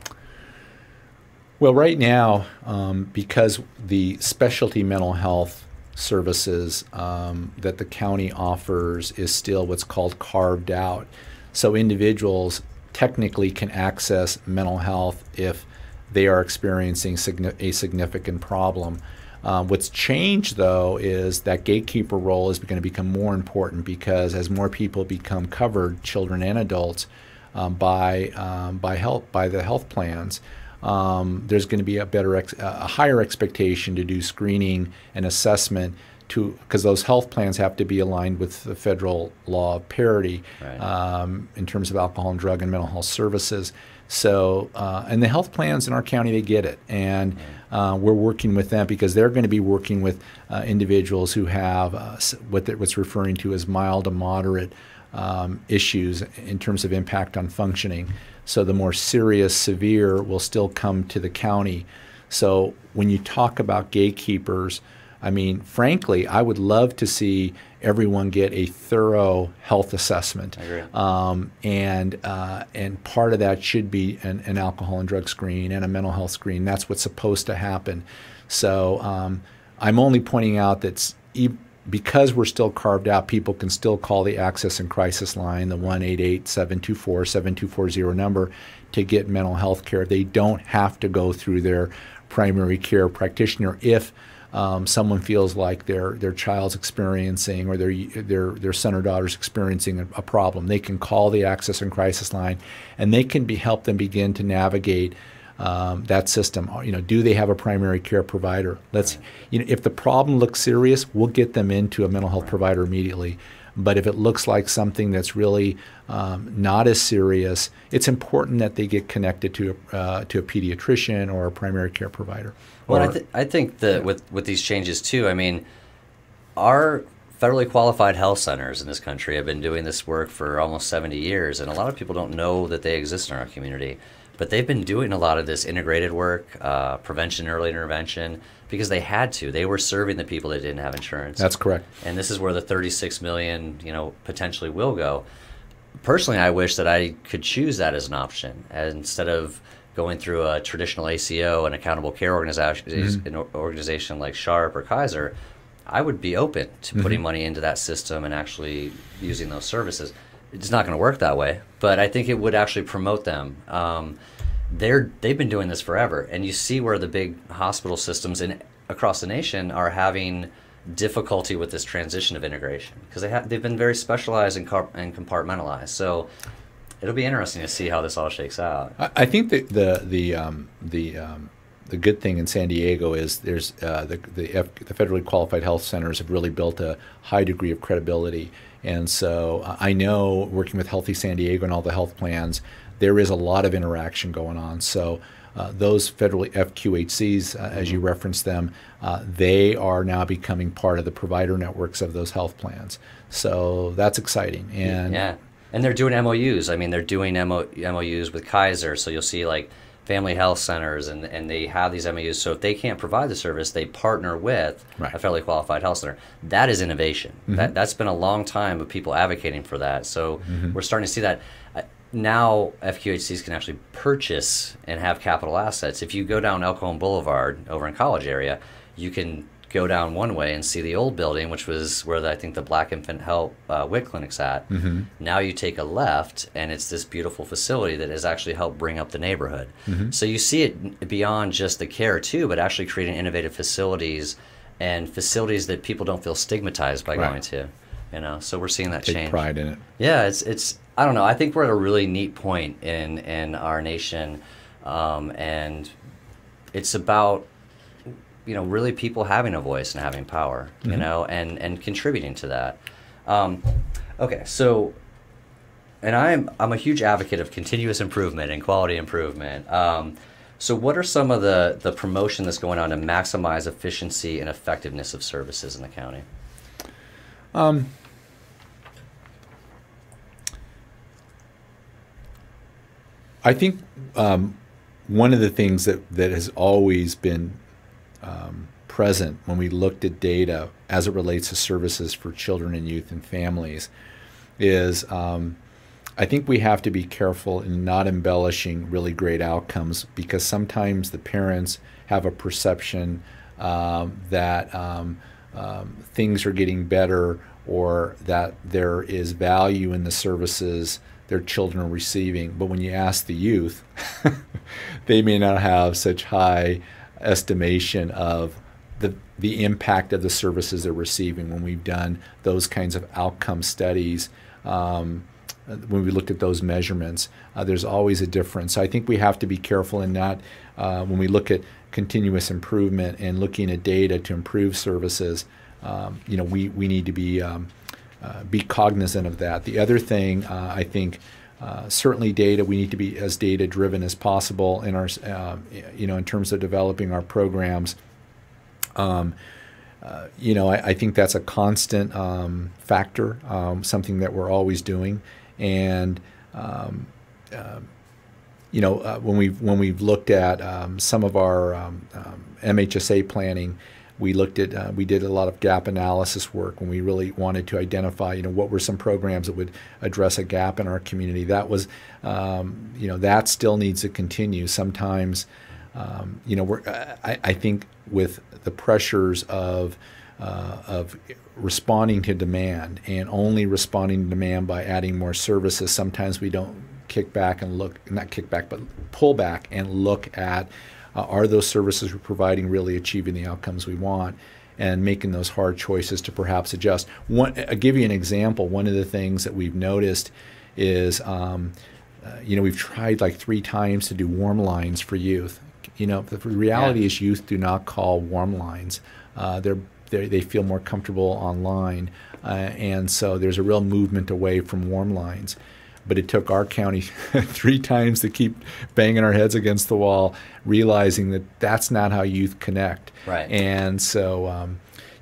Well, right now, because the specialty mental health services that the county offers is still what's called carved out. So individuals technically can access mental health if they are experiencing a significant problem. What's changed, though, is that gatekeeper role is going to become more important because as more people become covered, children and adults, by the health plans, there's going to be a higher expectation to do screening and assessment because those health plans have to be aligned with the federal law of parity, right, in terms of alcohol and drug and mental health services. So, and the health plans in our county, they get it. And we're working with them because they're going to be working with individuals who have what's referring to as mild to moderate issues in terms of impact on functioning. So the more serious, severe will still come to the county. So when you talk about gatekeepers, I mean, frankly, I would love to see everyone get a thorough health assessment. I agree. And part of that should be an alcohol and drug screen and a mental health screen. That's what's supposed to happen. So I'm only pointing out that because we're still carved out, people can still call the Access and Crisis line, the 1-888-724-7240 number, to get mental health care. They don't have to go through their primary care practitioner if someone feels like their child's experiencing or their son or daughter's experiencing a problem. They can call the Access and Crisis line, and they can help them begin to navigate that system. Do they have a primary care provider? If the problem looks serious, we'll get them into a mental health provider immediately. But if it looks like something that's really not as serious, it's important that they get connected to a pediatrician or a primary care provider. Well, I think that with these changes too, I mean, our federally qualified health centers in this country have been doing this work for almost 70 years, and a lot of people don't know that they exist in our community. But they've been doing a lot of this integrated work, prevention, early intervention, because they had to. They were serving the people that didn't have insurance. That's correct. And this is where the 36 million, potentially will go. Personally, I wish that I could choose that as an option instead of going through a traditional ACO, an accountable care organization, an organization like Sharp or Kaiser. I would be open to putting money into that system and actually using those services. It's not going to work that way, but I think it would actually promote them. They've been doing this forever, and you see where the big hospital systems across the nation are having difficulty with this transition of integration because they've been very specialized and compartmentalized. So it'll be interesting to see how this all shakes out. I think that the good thing in San Diego is there's the federally qualified health centers have really built a high degree of credibility. And so I know, working with Healthy San Diego and all the health plans, there is a lot of interaction going on. So those federally FQHCs, as you referenced them, they are now becoming part of the provider networks of those health plans. So that's exciting. And they're doing MOUs. I mean, they're doing MOUs with Kaiser. So you'll see like family health centers, and they have these MOUs. So if they can't provide the service, they partner with a federally qualified health center. That is innovation. That's been a long time of people advocating for that. So we're starting to see that. Now FQHCs can actually purchase and have capital assets. If you go down El Cajon Boulevard over in College area, you can go down one way and see the old building, which was where I think the Black Infant Health WIC clinic's at. Now you take a left, and it's this beautiful facility that has actually helped bring up the neighborhood. So you see it beyond just the care too, but actually creating innovative facilities and facilities that people don't feel stigmatized by going to. So we're seeing that change. Take pride in it. Yeah, it's I don't know. I think we're at a really neat point in our nation, and it's about really people having a voice and having power, and contributing to that. Okay, so, and I'm a huge advocate of continuous improvement and quality improvement. So what are some of the promotion that's going on to maximize efficiency and effectiveness of services in the county? I think one of the things that has always been present when we looked at data as it relates to services for children and youth and families is I think we have to be careful in not embellishing really great outcomes, because sometimes the parents have a perception that things are getting better, or that there is value in the services their children are receiving. But when you ask the youth, they may not have such high estimation of the impact of the services they're receiving. When we've done those kinds of outcome studies, when we looked at those measurements, there's always a difference. So I think we have to be careful in that when we look at continuous improvement and looking at data to improve services, we need to be cognizant of that. The other thing, I think, certainly data, we need to be as data driven as possible in our, in terms of developing our programs. I think that's a constant factor, something that we're always doing. And when we've looked at some of our MHSA planning, we did a lot of gap analysis work when we really wanted to identify, what were some programs that would address a gap in our community. That was, that still needs to continue. Sometimes, I think with the pressures of responding to demand and only responding to demand by adding more services, sometimes we don't pull back and look at are those services we're providing really achieving the outcomes we want, and making those hard choices to perhaps adjust. I'll give you an example. One of the things that we've noticed is, we've tried like 3 times to do warm lines for youth. The reality is youth do not call warm lines. They feel more comfortable online, and so there's a real movement away from warm lines. But it took our county 3 times to keep banging our heads against the wall, realizing that that's not how youth connect. Right. And so,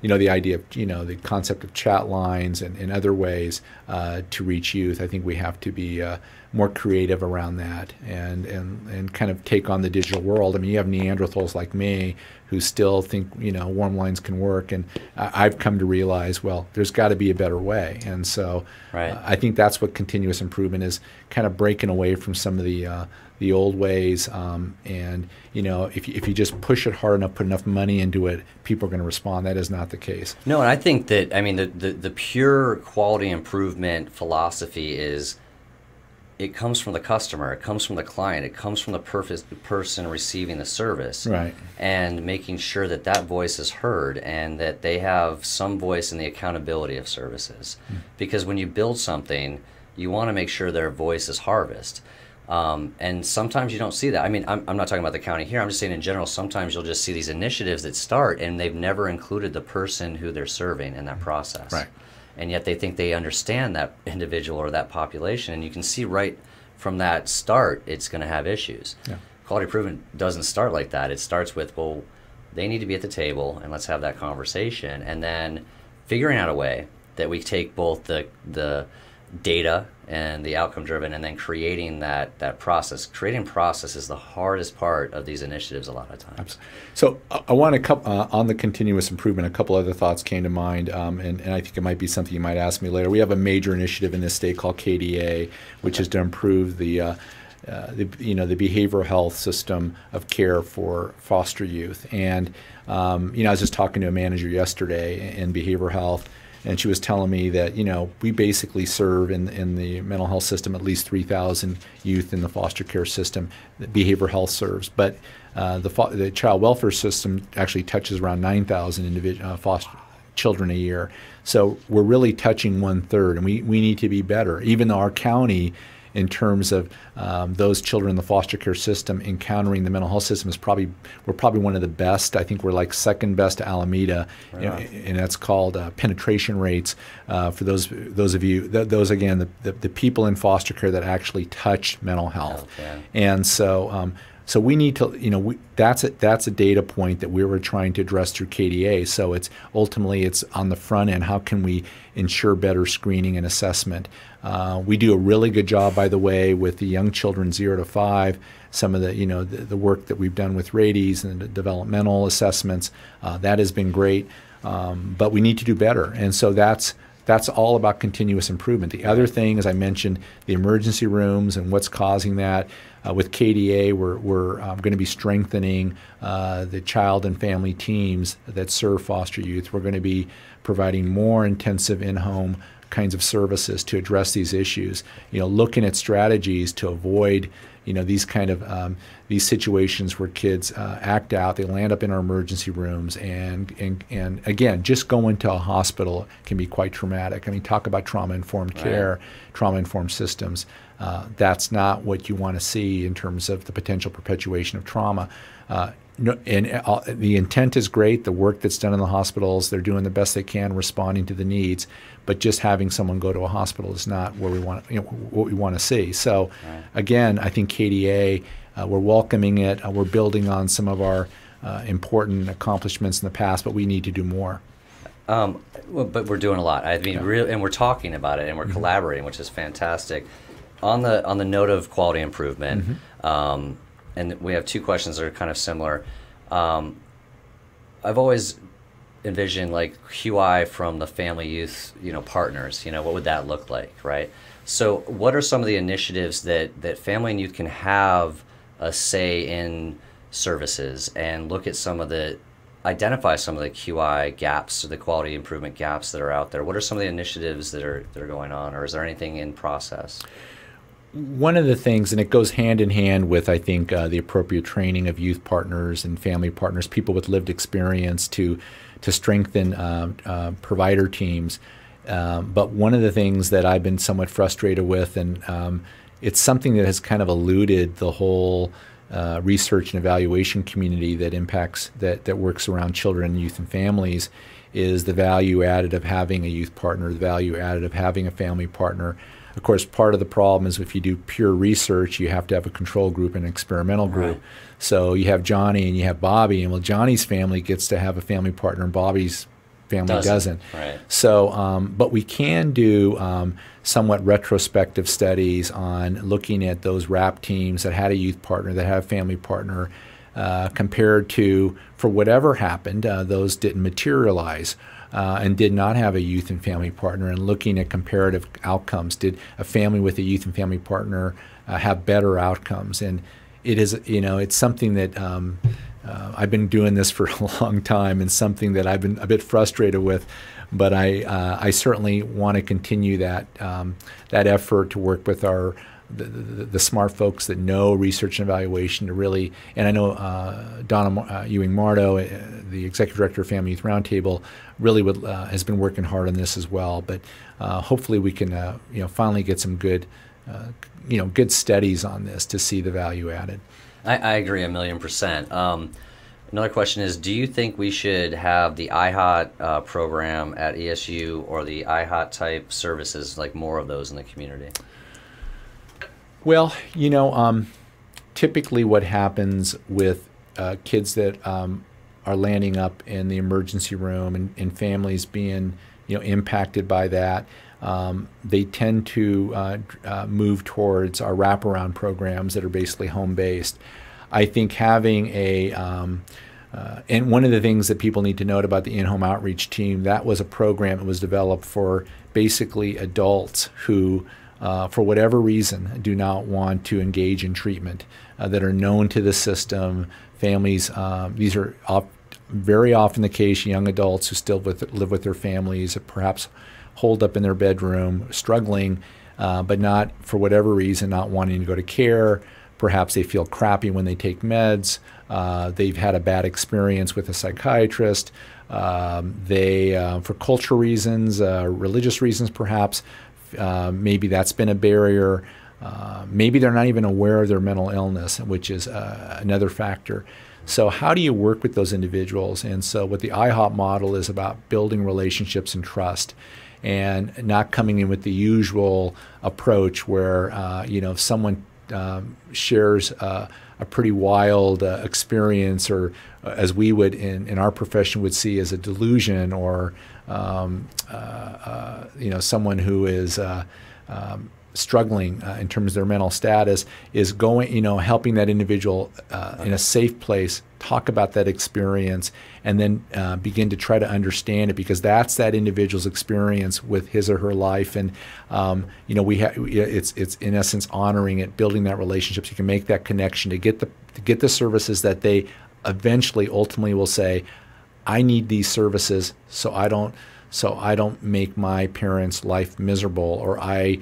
the idea of, the concept of chat lines and other ways to reach youth, I think we have to be more creative around that and kind of take on the digital world. I mean, you have Neanderthals like me who still think, warm lines can work. And I've come to realize, well, there's got to be a better way. And so I think that's what continuous improvement is, kind of breaking away from some of the old ways. And, if you just push it hard enough, put enough money into it, people are going to respond. That is not the case. No, and I think that, the pure quality improvement philosophy is, it comes from the customer, it comes from the client, it comes from the person receiving the service. Right. And making sure that that voice is heard and that they have some voice in the accountability of services. Because when you build something, you want to make sure their voice is harvested. And sometimes you don't see that. I'm not talking about the county here, I'm just saying in general, sometimes you'll just see these initiatives that start and they've never included the person who they're serving in that process. Right. And yet they think they understand that individual or that population, and you can see right from that start it's going to have issues. Yeah. Quality improvement doesn't start like that. It starts with, well, they need to be at the table, and let's have that conversation, and then figuring out a way that we take both the data and the outcome driven, and then creating that process. Creating process is the hardest part of these initiatives a lot of times. So I want to on the continuous improvement, a couple other thoughts came to mind, and I think it might be something you might ask me later. We have a major initiative in this state called KDA, which is to improve the behavioral health system of care for foster youth. And I was just talking to a manager yesterday in behavioral health, and she was telling me that, we basically serve in the mental health system at least 3,000 youth in the foster care system that behavioral health serves. But the child welfare system actually touches around 9,000 individual foster children a year. So we're really touching 1/3, and we need to be better. Even though our county, in terms of those children in the foster care system encountering the mental health system, we're probably one of the best. I think we're like second best to Alameda, and that's called penetration rates for those of you, the people in foster care that actually touch mental health. And so So we need to, that's a data point that we were trying to address through KDA. So it's ultimately it's on the front end. How can we ensure better screening and assessment? We do a really good job, by the way, with the young children 0 to 5. Some of the the work that we've done with rates and the developmental assessments, that has been great. But we need to do better, and so that's all about continuous improvement. The other thing, as I mentioned, the emergency rooms and what's causing that. With KDA, we're going to be strengthening the child and family teams that serve foster youth. We're going to be providing more intensive in-home kinds of services to address these issues. Looking at strategies to avoid these kind of these situations where kids act out, they land up in our emergency rooms, and again, just going to a hospital can be quite traumatic. I mean, talk about trauma-informed care, trauma-informed systems. That's not what you want to see in terms of the potential perpetuation of trauma. The intent is great. The work that's done in the hospitals, they're doing the best they can, responding to the needs. But just having someone go to a hospital is not where we want, what we want to see. So, again, I think KDA, we're welcoming it. We're building on some of our important accomplishments in the past, but we need to do more. But we're doing a lot. I mean, and we're talking about it, and we're collaborating, which is fantastic. On the note of quality improvement. And we have two questions that are kind of similar. I've always envisioned like QI from the family youth, partners. What would that look like, right? So, what are some of the initiatives that family and youth can have a say in services and look at identify some of the QI gaps or the quality improvement gaps that are out there? What are some of the initiatives that are going on, or is there anything in process? One of the things, and it goes hand in hand with, I think, the appropriate training of youth partners and family partners, people with lived experience to strengthen provider teams. But one of the things that I've been somewhat frustrated with, and it's something that has kind of eluded the whole research and evaluation community that works around children, youth, and families, is the value added of having a youth partner, the value added of having a family partner. Of course, part of the problem is if you do pure research, you have to have a control group and an experimental group. Right. So you have Johnny and you have Bobby, and well, Johnny's family gets to have a family partner and Bobby's family doesn't. Right. So, but we can do somewhat retrospective studies on looking at those RAP teams that had a youth partner, that had a family partner, compared to, for whatever happened, those didn't materialize. And did not have a youth and family partner, and looking at comparative outcomes. Did a family with a youth and family partner have better outcomes? And it is, it's something that I've been doing this for a long time, and something that I've been a bit frustrated with. But I certainly want to continue that effort to work with the smart folks that know research and evaluation to really, and I know Donna Ewing-Mardo, the Executive Director of Family Youth Roundtable, really has been working hard on this as well. But hopefully we can finally get some good good studies on this to see the value added. I agree 1,000,000%. Another question is, do you think we should have the IHOT program at ESU, or the IHOT type services, like more of those in the community? Well, typically what happens with kids that are landing up in the emergency room and families being impacted by that, they tend to move towards our wraparound programs that are basically home-based. I think having and one of the things that people need to note about the in-home outreach team, that was a program that was developed for basically adults who for whatever reason, do not want to engage in treatment, that are known to the system. Families, these are very often the case, young adults who still live with their families, perhaps holed up in their bedroom, struggling, but not, for whatever reason, not wanting to go to care. Perhaps they feel crappy when they take meds. They've had a bad experience with a psychiatrist. For cultural reasons, religious reasons perhaps, maybe that's been a barrier. Maybe they're not even aware of their mental illness, which is another factor. So how do you work with those individuals? And so what the IHOP model is about building relationships and trust, and not coming in with the usual approach where if someone shares a pretty wild experience, or as we would in our profession would see as a delusion, or someone who is struggling in terms of their mental status, is going, helping that individual in a safe place talk about that experience, and then begin to try to understand it, because that's that individual's experience with his or her life. And it's in essence honoring it, building that relationship so you can make that connection to get the services that they eventually ultimately will say, I need these services so I don't make my parents' life miserable, or I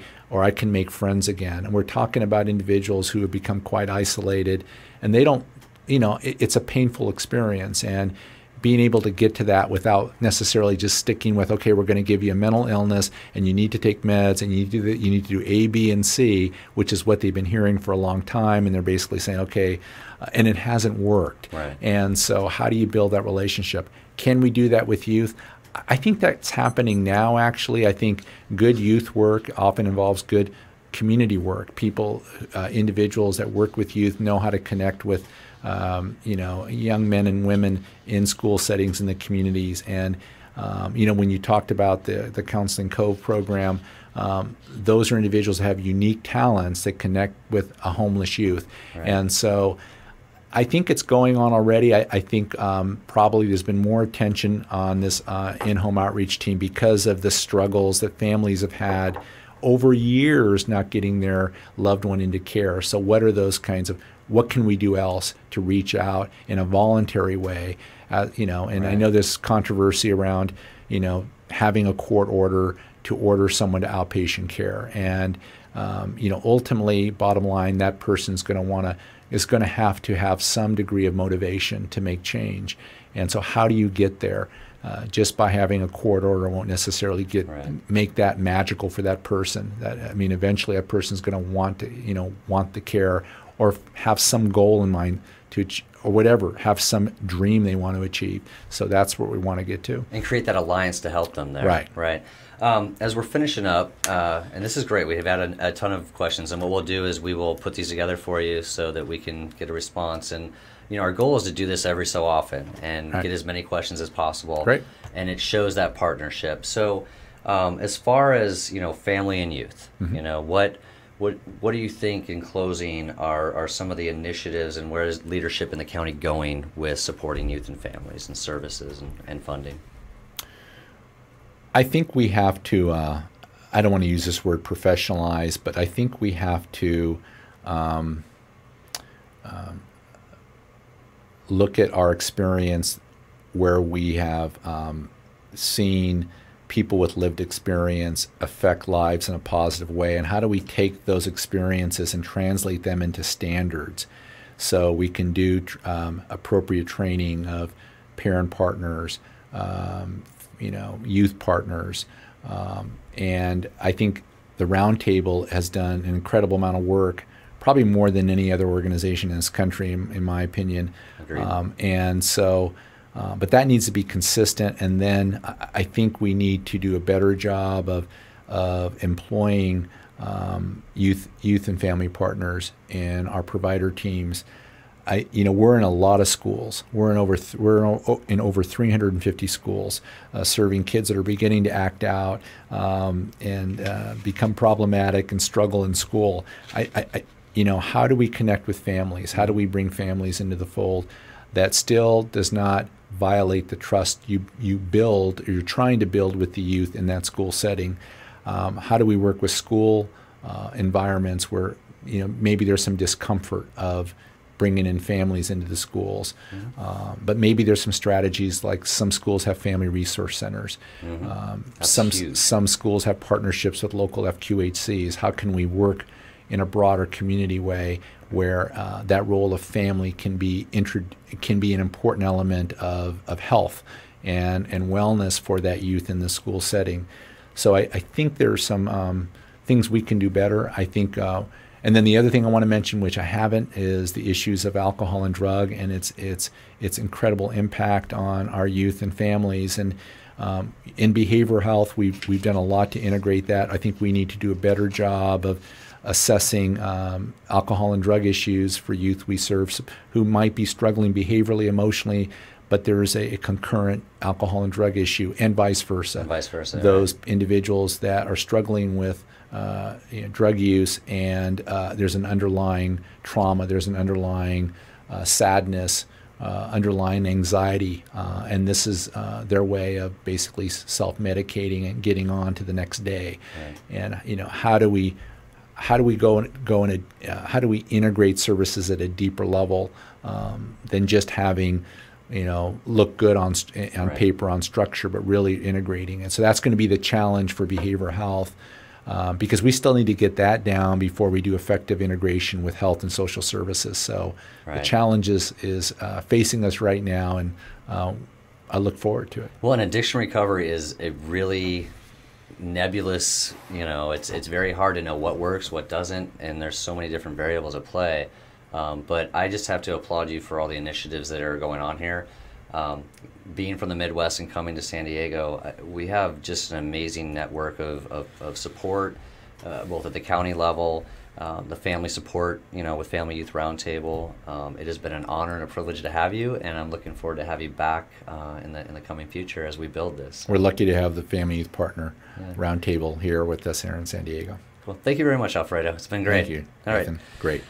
can make friends again. And we're talking about individuals who have become quite isolated, and they don't, it's a painful experience. And being able to get to that without necessarily just sticking with, okay, we're going to give you a mental illness and you need to take meds and you need to do A, B, and C, which is what they've been hearing for a long time. And they're basically saying, okay, and it hasn't worked. Right. And so how do you build that relationship? Can we do that with youth? I think that's happening now, actually. I think good youth work often involves good community work. People, individuals that work with youth know how to connect with young men and women in school settings in the communities. And, when you talked about the Counseling Cove program, those are individuals that have unique talents that connect with a homeless youth. Right. And so I think it's going on already. I think probably there's been more attention on this in-home outreach team because of the struggles that families have had over years not getting their loved one into care. So what are those kinds of, what can we do else to reach out in a voluntary way? And right. I know there's controversy around, having a court order to order someone to outpatient care. And, ultimately, bottom line, that person's is going to have some degree of motivation to make change. And so how do you get there? Just by having a court order won't necessarily make that magical for that person. Eventually a person's going to want the care, or have some goal in mind or whatever, have some dream they want to achieve. So that's what we want to get to. And create that alliance to help them there. Right. Right. As we're finishing up, and this is great, we have had a ton of questions, and what we'll do is we will put these together for you so that we can get a response. And our goal is to do this every so often and get as many questions as possible. Great. And it shows that partnership. So as far as family and youth, what do you think, in closing, are some of the initiatives, and where is leadership in the county going with supporting youth and families and services and funding? I think we have to, I don't want to use this word professionalize, but I think we have to look at our experience where we have seen people with lived experience affect lives in a positive way, and how do we take those experiences and translate them into standards so we can do appropriate training of parent partners, youth partners. And I think the Roundtable has done an incredible amount of work, probably more than any other organization in this country, in my opinion. Agreed. And so, but that needs to be consistent. And then I think we need to do a better job of employing youth and family partners in our provider teams. We're in a lot of schools. We're in over 350 schools, serving kids that are beginning to act out and become problematic and struggle in school. How do we connect with families? How do we bring families into the fold that still does not violate the trust you build, or you're trying to build with the youth in that school setting? How do we work with school environments where maybe there's some discomfort of bringing in families into the schools, but maybe there's some strategies, like some schools have family resource centers. Some schools have partnerships with local FQHCs. How can we work in a broader community way where that role of family can be an important element of health and wellness for that youth in the school setting? So I think there's some things we can do better. I think. And then the other thing I want to mention, which I haven't, is the issues of alcohol and drug and its incredible impact on our youth and families. And in behavioral health, we've done a lot to integrate that. I think we need to do a better job assessing alcohol and drug issues for youth we serve who might be struggling behaviorally, emotionally, but there is a concurrent alcohol and drug issue, and vice versa. And vice versa. Those right. individuals that are struggling with drug use, and there's an underlying trauma, there's an underlying sadness, underlying anxiety, and this is their way of basically self-medicating and getting on to the next day. Right. And how do we how do we integrate services at a deeper level than just having look good on right. paper, on structure, but really integrating it. So that's going to be the challenge for behavioral health, because we still need to get that down before we do effective integration with health and social services. So right. the challenge is facing us right now, and I look forward to it. Well, and addiction recovery is a really nebulous, it's very hard to know what works, what doesn't, and there's so many different variables at play. But I just have to applaud you for all the initiatives that are going on here. Being from the Midwest and coming to San Diego, we have just an amazing network of support, both at the county level, the family support, with Family Youth Roundtable. It has been an honor and a privilege to have you, and I'm looking forward to have you back in the coming future as we build this. We're lucky to have the Family Youth Partner Roundtable here with us here in San Diego. Well, thank you very much, Alfredo. It's been great. Thank you, All Nathan. right. Great.